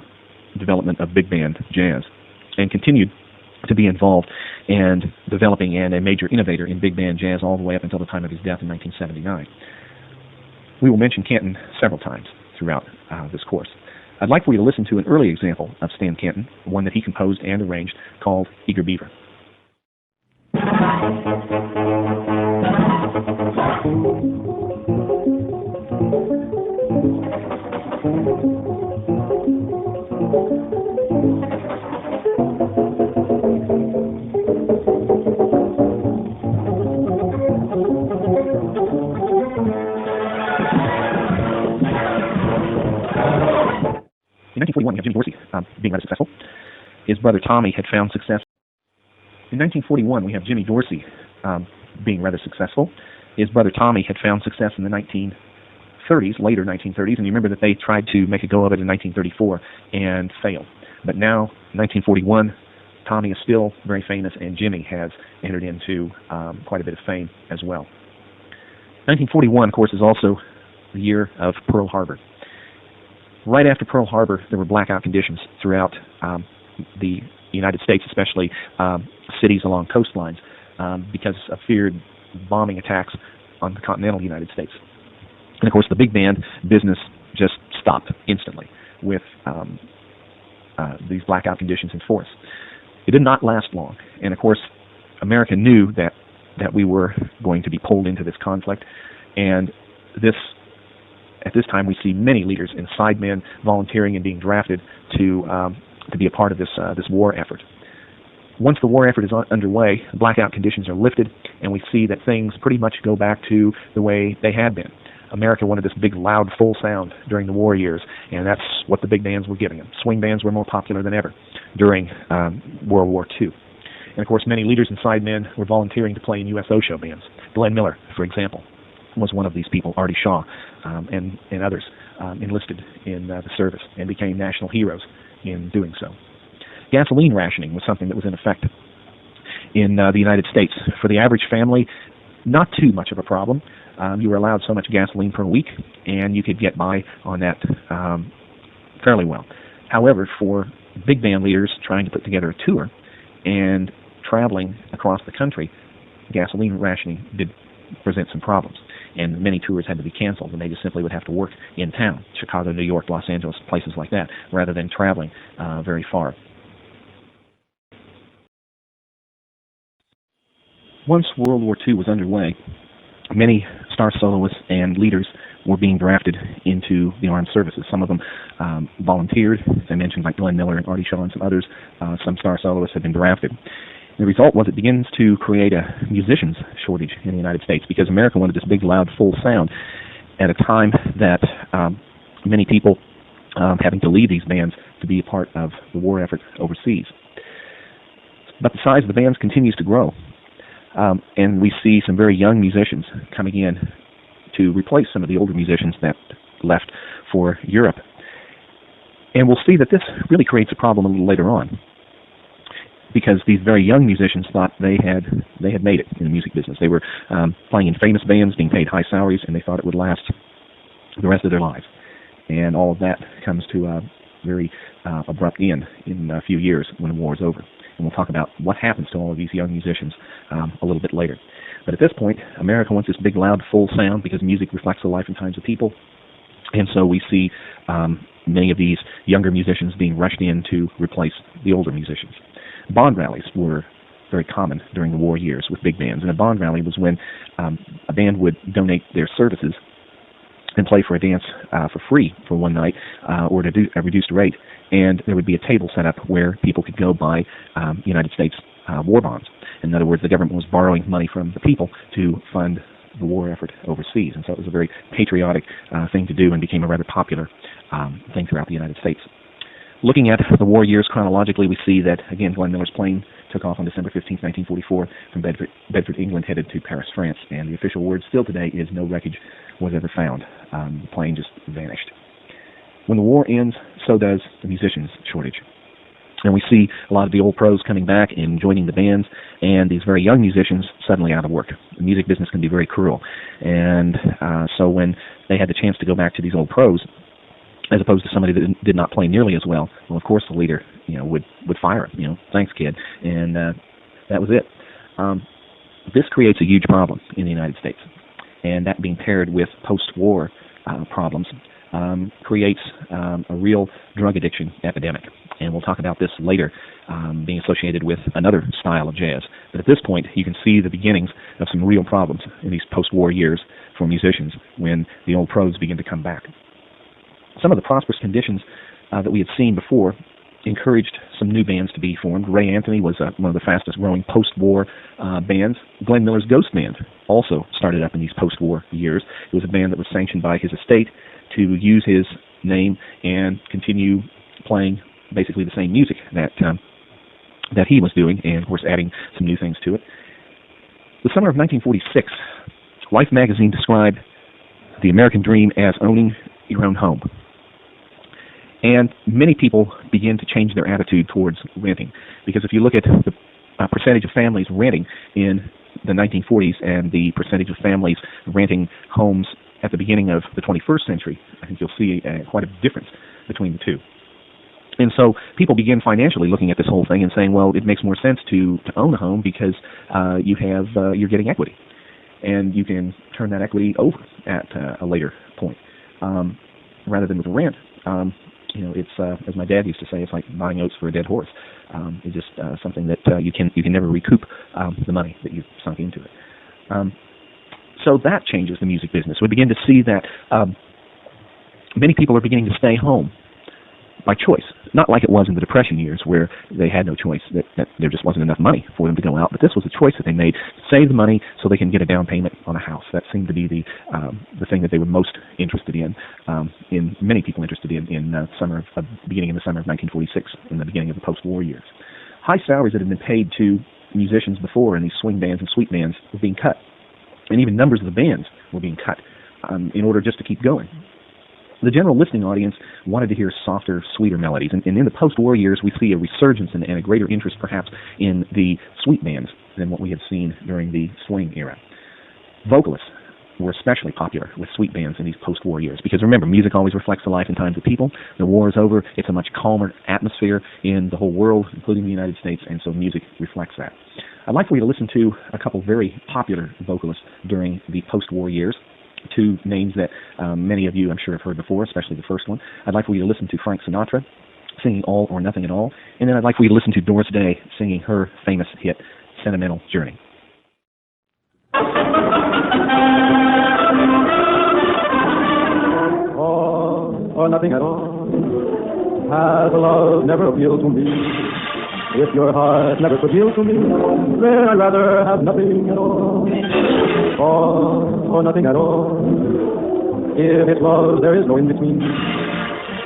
development of big band jazz, and continued to be involved in developing and a major innovator in big band jazz all the way up until the time of his death in 1979. We will mention Kenton several times throughout this course. I'd like for you to listen to an early example of Stan Kenton, one that he composed and arranged, called Eager Beaver. In 1941, we have Jimmy Dorsey being rather successful. His brother Tommy had found success. In 1941, we have Jimmy Dorsey being rather successful. His brother Tommy had found success in the 1930s, later 1930s, and you remember that they tried to make a go of it in 1934 and failed. But now, 1941, Tommy is still very famous, and Jimmy has entered into quite a bit of fame as well. 1941, of course, is also the year of Pearl Harbor. Right after Pearl Harbor, there were blackout conditions throughout the United States, especially cities along coastlines, because of feared bombing attacks on the continental United States. And of course, the big band business just stopped instantly with these blackout conditions in force. It did not last long, and of course, America knew that we were going to be pulled into this conflict, and at this time, we see many leaders and sidemen volunteering and being drafted to be a part of this war effort. Once the war effort is underway, blackout conditions are lifted, and we see that things pretty much go back to the way they had been. America wanted this big, loud, full sound during the war years, and that's what the big bands were giving them. Swing bands were more popular than ever during World War II. And of course, many leaders and sidemen were volunteering to play in USO show bands. Glenn Miller, for example, was one of these people. Artie Shaw and others enlisted in the service and became national heroes in doing so. Gasoline rationing was something that was in effect in the United States. For the average family, not too much of a problem. You were allowed so much gasoline per week, and you could get by on that fairly well. However, for big band leaders trying to put together a tour and traveling across the country, gasoline rationing did present some problems, and many tours had to be canceled, and they just simply would have to work in town, Chicago, New York, Los Angeles, places like that, rather than traveling very far. Once World War II was underway, many star soloists and leaders were being drafted into the armed services. Some of them volunteered, as I mentioned, like Glenn Miller and Artie Shaw and some others. Some star soloists had been drafted. The result was it begins to create a musicians shortage in the United States because America wanted this big, loud, full sound at a time that many people having to leave these bands to be a part of the war effort overseas. But the size of the bands continues to grow, and we see some very young musicians coming in to replace some of the older musicians that left for Europe. And we'll see that this really creates a problem a little later on, because these very young musicians thought they had made it in the music business. They were playing in famous bands, being paid high salaries, and they thought it would last the rest of their lives. And all of that comes to a very abrupt end in a few years when the war is over. And we'll talk about what happens to all of these young musicians a little bit later. But at this point, America wants this big, loud, full sound because music reflects the life and times of people. And so we see many of these younger musicians being rushed in to replace the older musicians. Bond rallies were very common during the war years with big bands. And a bond rally was when a band would donate their services and play for a dance for free for one night or at a reduced rate. And there would be a table set up where people could go buy United States war bonds. In other words, the government was borrowing money from the people to fund the war effort overseas. And so it was a very patriotic thing to do and became a rather popular thing throughout the United States. Looking at the war years chronologically, we see that, again, Glenn Miller's plane took off on December 15, 1944 from Bedford, England, headed to Paris, France. And the official word still today is no wreckage was ever found. The plane just vanished. When the war ends, so does the musicians' shortage. And we see a lot of the old pros coming back and joining the bands, and these very young musicians suddenly out of work. The music business can be very cruel. And so when they had the chance to go back to these old pros, as opposed to somebody that did not play nearly as well, of course the leader, would fire him. Thanks, kid, and that was it. This creates a huge problem in the United States, and that being paired with post-war problems creates a real drug addiction epidemic. And we'll talk about this later, being associated with another style of jazz. But at this point, you can see the beginnings of some real problems in these post-war years for musicians when the old pros begin to come back. Some of the prosperous conditions that we had seen before encouraged some new bands to be formed. Ray Anthony was one of the fastest growing post-war bands. Glenn Miller's Ghost Band also started up in these post-war years. It was a band that was sanctioned by his estate to use his name and continue playing basically the same music that he was doing, and of course adding some new things to it. The summer of 1946, Life magazine described the American dream as owning your own home. And many people begin to change their attitude towards renting, because if you look at the percentage of families renting in the 1940s and the percentage of families renting homes at the beginning of the 21st century, I think you'll see quite a difference between the two. And so people begin financially looking at this whole thing and saying, well, it makes more sense to own a home because you're getting equity, and you can turn that equity over at a later point, rather than with rent. It's as my dad used to say, it's like buying oats for a dead horse. It's just something that you can never recoup the money that you've sunk into it. So that changes the music business. We begin to see that many people are beginning to stay home by choice, not like it was in the Depression years where they had no choice, that there just wasn't enough money for them to go out. But this was a choice that they made to save the money so they can get a down payment on a house. That seemed to be the thing that they were most interested in many people interested in beginning in the summer of 1946, in the beginning of the post-war years. High salaries that had been paid to musicians before in these swing bands and sweep bands were being cut, and even numbers of the bands were being cut in order just to keep going. The general listening audience wanted to hear softer, sweeter melodies, and in the post-war years we see a resurgence and a greater interest perhaps in the sweep bands than what we had seen during the swing era. Vocalists were especially popular with sweep bands in these post-war years, because remember, music always reflects the life and times of people. The war is over. It's a much calmer atmosphere in the whole world, including the United States, and so music reflects that. I'd like for you to listen to a couple very popular vocalists during the post-war years. Two names that many of you, I'm sure, have heard before, especially the first one. I'd like for you to listen to Frank Sinatra singing All or Nothing at All, and then I'd like for you to listen to Doris Day singing her famous hit, Sentimental Journey. or nothing at all. Has love never appealed to me? If your heart never could yield to me, then I'd rather have nothing at all. Or nothing at all. If it's love, there is no in-between.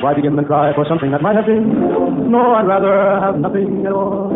Why begin and cry for something that might have been? No, I'd rather have nothing at all.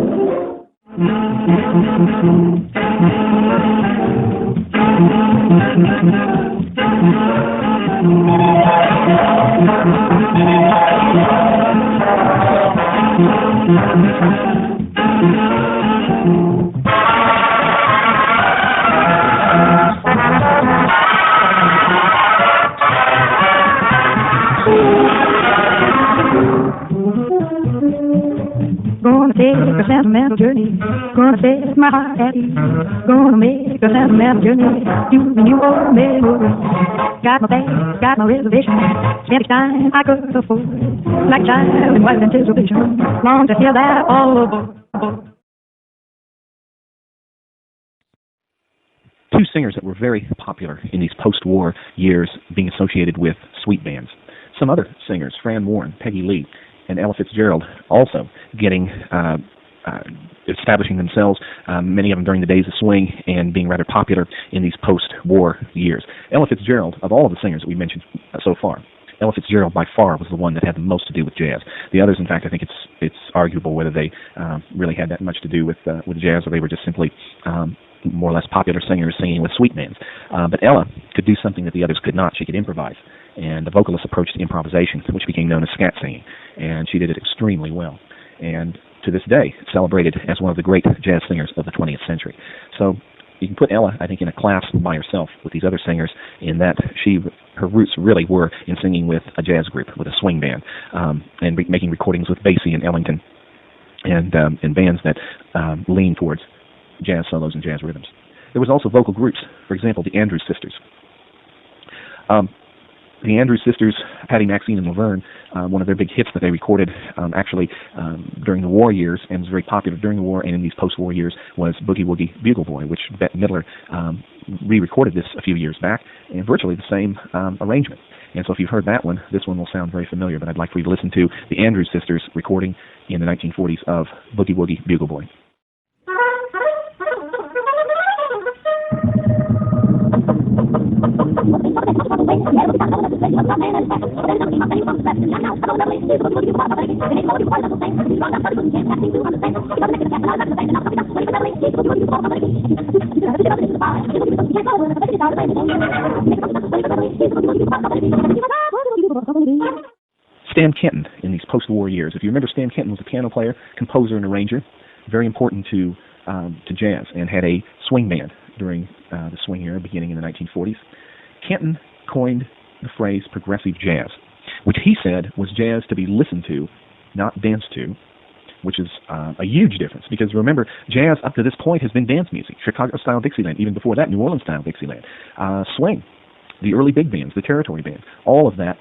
Gonna take a sentimental journey. Gonna set my heart at ease. Gonna make a sentimental journey to the New Orleans memory. Got my bags, got my reservation. Spent each time I could afford. Like a child in white anticipation. Long to hear that all aboard. Two singers that were very popular in these post-war years being associated with sweet bands. Some other singers, Fran Warren, Peggy Lee, and Ella Fitzgerald, also getting establishing themselves, many of them during the days of swing, and being rather popular in these post-war years. Ella Fitzgerald, of all of the singers that we mentioned so far, Ella Fitzgerald by far was the one that had the most to do with jazz. The others, in fact, I think it's arguable whether they really had that much to do with jazz, or they were just simply more or less popular singers singing with sweet bands. But Ella could do something that the others could not. She could improvise. And the vocalist approached improvisation, which became known as scat singing. And she did it extremely well. And to this day, celebrated as one of the great jazz singers of the 20th century. So you can put Ella, I think, in a class by herself with these other singers, in that her roots really were in singing with a jazz group, with a swing band, and making recordings with Basie and Ellington, and bands that lean towards jazz solos and jazz rhythms. There was also vocal groups. For example, the Andrews Sisters. The Andrews Sisters, Patty Maxine and Laverne, one of their big hits that they recorded during the war years, and was very popular during the war and in these post-war years, was Boogie Woogie Bugle Boy, which Bette Midler re-recorded this a few years back, and virtually the same arrangement. And so if you've heard that one, this one will sound very familiar, but I'd like for you to listen to the Andrews Sisters recording in the 1940s of Boogie Woogie Bugle Boy. Stan Kenton in these post-war years. If you remember, Stan Kenton was a piano player, composer, and arranger, very important to jazz, and had a swing band during the swing era beginning in the 1940s. Kenton coined the phrase progressive jazz, which he said was jazz to be listened to, not danced to, which is a huge difference, because remember, jazz up to this point has been dance music, Chicago-style Dixieland, even before that, New Orleans-style Dixieland, swing, the early big bands, the territory bands, all of that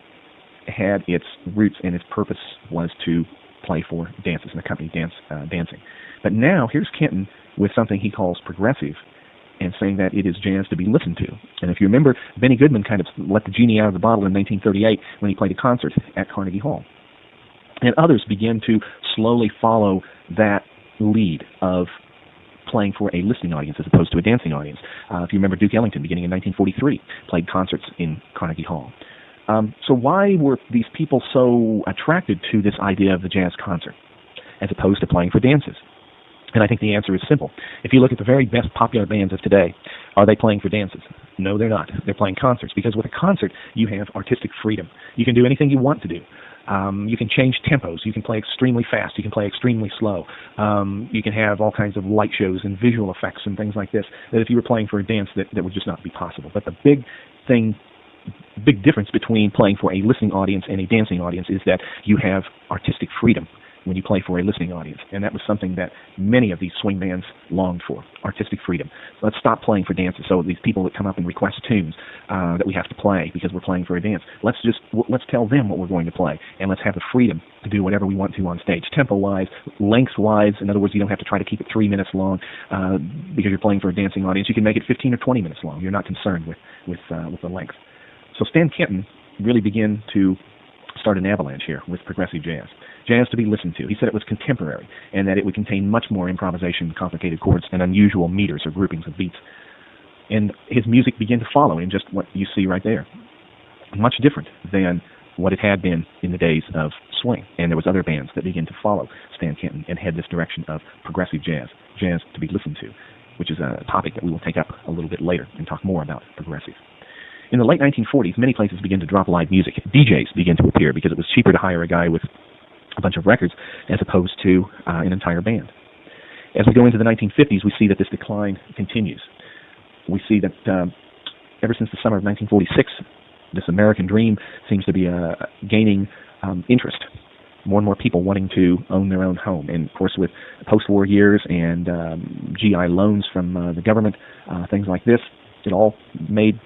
had its roots, and its purpose was to play for dances and accompany dancing. But now, here's Kenton with something he calls progressive, and saying that it is jazz to be listened to. And if you remember, Benny Goodman kind of let the genie out of the bottle in 1938 when he played a concert at Carnegie Hall. And others began to slowly follow that lead of playing for a listening audience as opposed to a dancing audience. If you remember, Duke Ellington, beginning in 1943, played concerts in Carnegie Hall. So why were these people so attracted to this idea of the jazz concert as opposed to playing for dances? And I think the answer is simple. If you look at the very best popular bands of today, are they playing for dances? No, they're not. They're playing concerts, because with a concert, you have artistic freedom. You can do anything you want to do. You can change tempos. You can play extremely fast. You can play extremely slow. You can have all kinds of light shows and visual effects and things like this, that if you were playing for a dance, that would just not be possible. But the big difference between playing for a listening audience and a dancing audience is that you have artistic freedom when you play for a listening audience. And that was something that many of these swing bands longed for, artistic freedom. Let's stop playing for dances. So these people that come up and request tunes that we have to play because we're playing for a dance, let's tell them what we're going to play, and let's have the freedom to do whatever we want to on stage, tempo-wise, length-wise. In other words, you don't have to try to keep it 3 minutes long because you're playing for a dancing audience. You can make it 15 or 20 minutes long. You're not concerned with the length. So Stan Kenton really began to start an avalanche here with progressive jazz. Jazz to be listened to. He said it was contemporary and that it would contain much more improvisation, complicated chords, and unusual meters or groupings of beats. And his music began to follow in just what you see right there. Much different than what it had been in the days of swing. And there was other bands that began to follow Stan Kenton and head this direction of progressive jazz, jazz to be listened to, which is a topic that we will take up a little bit later and talk more about progressive. In the late 1940s, many places began to drop live music. DJs began to appear because it was cheaper to hire a guy with a bunch of records as opposed to an entire band. As we go into the 1950s, we see that this decline continues. We see that ever since the summer of 1946, this American dream seems to be gaining interest. More and more people wanting to own their own home. And, of course, with post-war years and GI loans from the government, things like this, it all made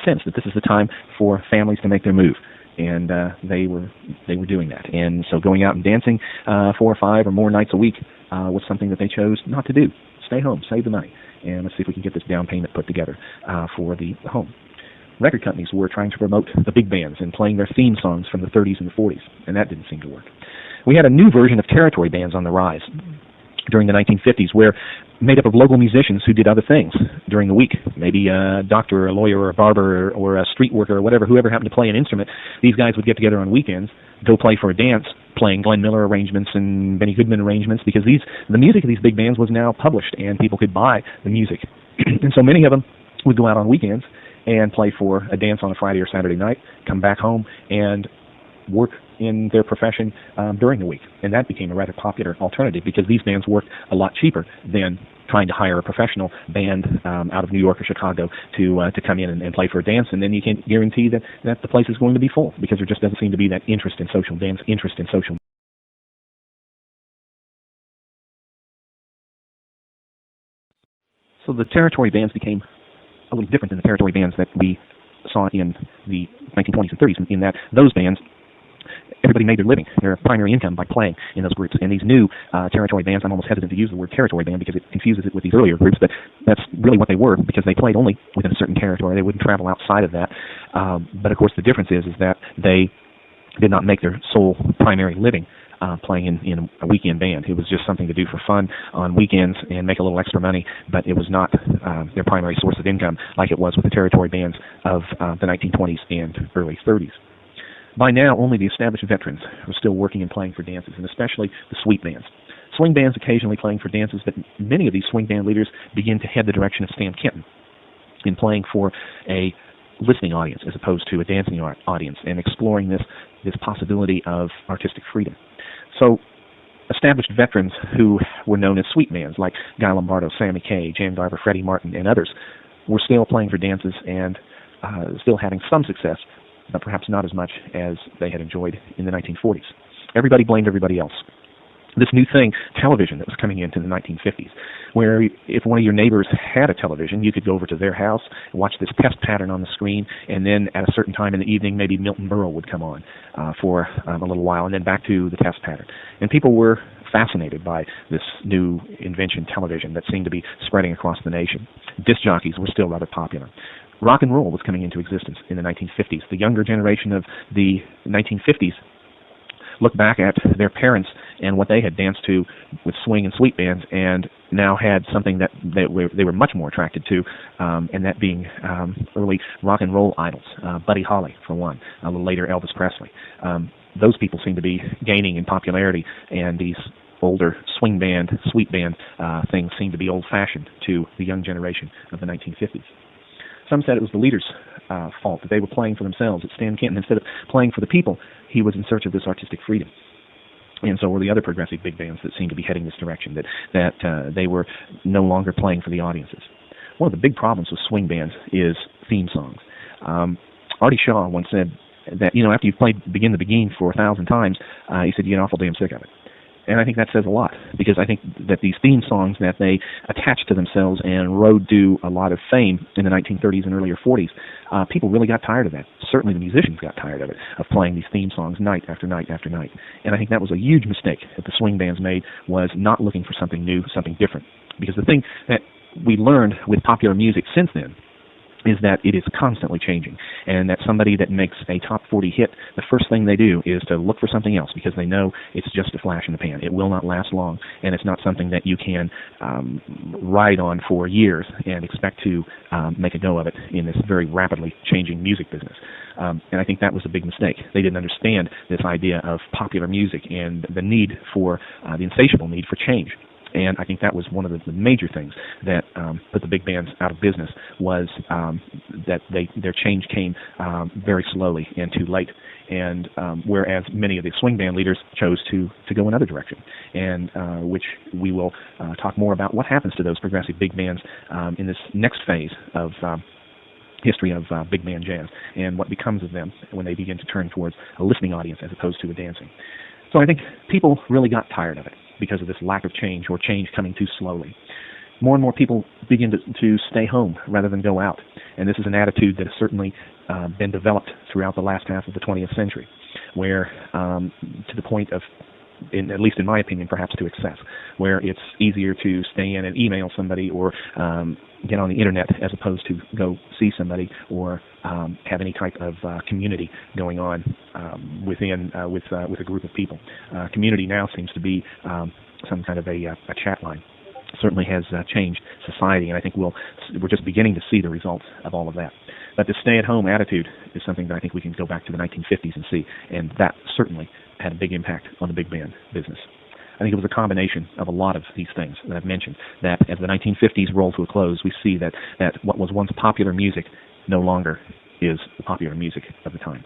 sense that this is the time for families to make their move. And they were doing that. And so going out and dancing 4 or 5 or more nights a week was something that they chose not to do. Stay home, save the money, and let's see if we can get this down payment put together for the home. Record companies were trying to promote the big bands and playing their theme songs from the 30s and the 40s, and that didn't seem to work. We had a new version of territory bands on the rise during the 1950s, where made up of local musicians who did other things during the week, maybe a doctor or a lawyer or a barber or a street worker or whatever, whoever happened to play an instrument. These guys would get together on weekends, go play for a dance, playing Glenn Miller arrangements and Benny Goodman arrangements, because the music of these big bands was now published and people could buy the music. And so many of them would go out on weekends and play for a dance on a Friday or Saturday night, come back home and work in their profession during the week. And that became a rather popular alternative because these bands worked a lot cheaper than trying to hire a professional band out of New York or Chicago to come in and play for a dance, and then you can't guarantee that the place is going to be full because there just doesn't seem to be that interest in social dance, interest in social. So the territory bands became a little different than the territory bands that we saw in the 1920s and 30s, in that those bands, everybody made their living, their primary income by playing in those groups. And these new territory bands, I'm almost hesitant to use the word territory band because it confuses it with these earlier groups, but that's really what they were because they played only within a certain territory. They wouldn't travel outside of that. But of course the difference is that they did not make their sole primary living playing in a weekend band. It was just something to do for fun on weekends and make a little extra money, but it was not their primary source of income like it was with the territory bands of the 1920s and early 30s. By now, only the established veterans were still working and playing for dances, and especially the sweep bands. Swing bands occasionally playing for dances, but many of these swing band leaders begin to head the direction of Stan Kenton in playing for a listening audience as opposed to a dancing audience and exploring this possibility of artistic freedom. So established veterans who were known as sweep bands like Guy Lombardo, Sammy Kaye, Jan Garver, Freddie Martin, and others were still playing for dances and still having some success, but perhaps not as much as they had enjoyed in the 1940s. Everybody blamed everybody else. This new thing, television, that was coming into the 1950s, where if one of your neighbors had a television, you could go over to their house, watch this test pattern on the screen, and then at a certain time in the evening, maybe Milton Berle would come on for a little while, and then back to the test pattern. And people were fascinated by this new invention, television, that seemed to be spreading across the nation. Disc jockeys were still rather popular. Rock and roll was coming into existence in the 1950s. The younger generation of the 1950s looked back at their parents and what they had danced to with swing and sweep bands, and now had something that they were much more attracted to, and that being early rock and roll idols. Buddy Holly, for one, a little later Elvis Presley. Those people seem to be gaining in popularity, and these older swing band, sweep band things seem to be old-fashioned to the young generation of the 1950s. Some said it was the leaders' fault, that they were playing for themselves, that Stan Kenton, instead of playing for the people, he was in search of this artistic freedom. And so were the other progressive big bands that seemed to be heading this direction, that they were no longer playing for the audiences. One of the big problems with swing bands is theme songs. Artie Shaw once said that, after you've played Begin the Beguine for 1,000 times, he said you get awful damn sick of it. And I think that says a lot, because I think that these theme songs that they attached to themselves and rode to a lot of fame in the 1930s and earlier 40s, people really got tired of that. Certainly the musicians got tired of it, of playing these theme songs night after night after night. And I think that was a huge mistake that the swing bands made, was not looking for something new, something different. Because the thing that we learned with popular music since then is that it is constantly changing, and that somebody that makes a top 40 hit, the first thing they do is to look for something else, because they know it's just a flash in the pan. It will not last long, and it's not something that you can ride on for years and expect to make a go of it in this very rapidly changing music business. And I think that was a big mistake. They didn't understand this idea of popular music and the need for, the insatiable need for change. And I think that was one of the major things that put the big bands out of business, was that their change came very slowly and too late. And whereas many of the swing band leaders chose to go another direction, and which we will talk more about what happens to those progressive big bands in this next phase of history of big band jazz, and what becomes of them when they begin to turn towards a listening audience as opposed to a dancing. So I think people really got tired of it because of this lack of change, or change coming too slowly. More and more people begin to stay home rather than go out. And this is an attitude that has certainly been developed throughout the last half of the 20th century, where to the point of, at least in my opinion, perhaps to excess, where it's easier to stay in and email somebody or get on the internet as opposed to go see somebody or have any type of community going on within with a group of people. Community now seems to be some kind of a chat line. Certainly has changed society, and I think we're just beginning to see the results of all of that. But the stay-at-home attitude is something that I think we can go back to the 1950s and see, and that certainly had a big impact on the big band business. I think it was a combination of a lot of these things that I've mentioned, that as the 1950s roll to a close, we see that what was once popular music no longer is the popular music of the time.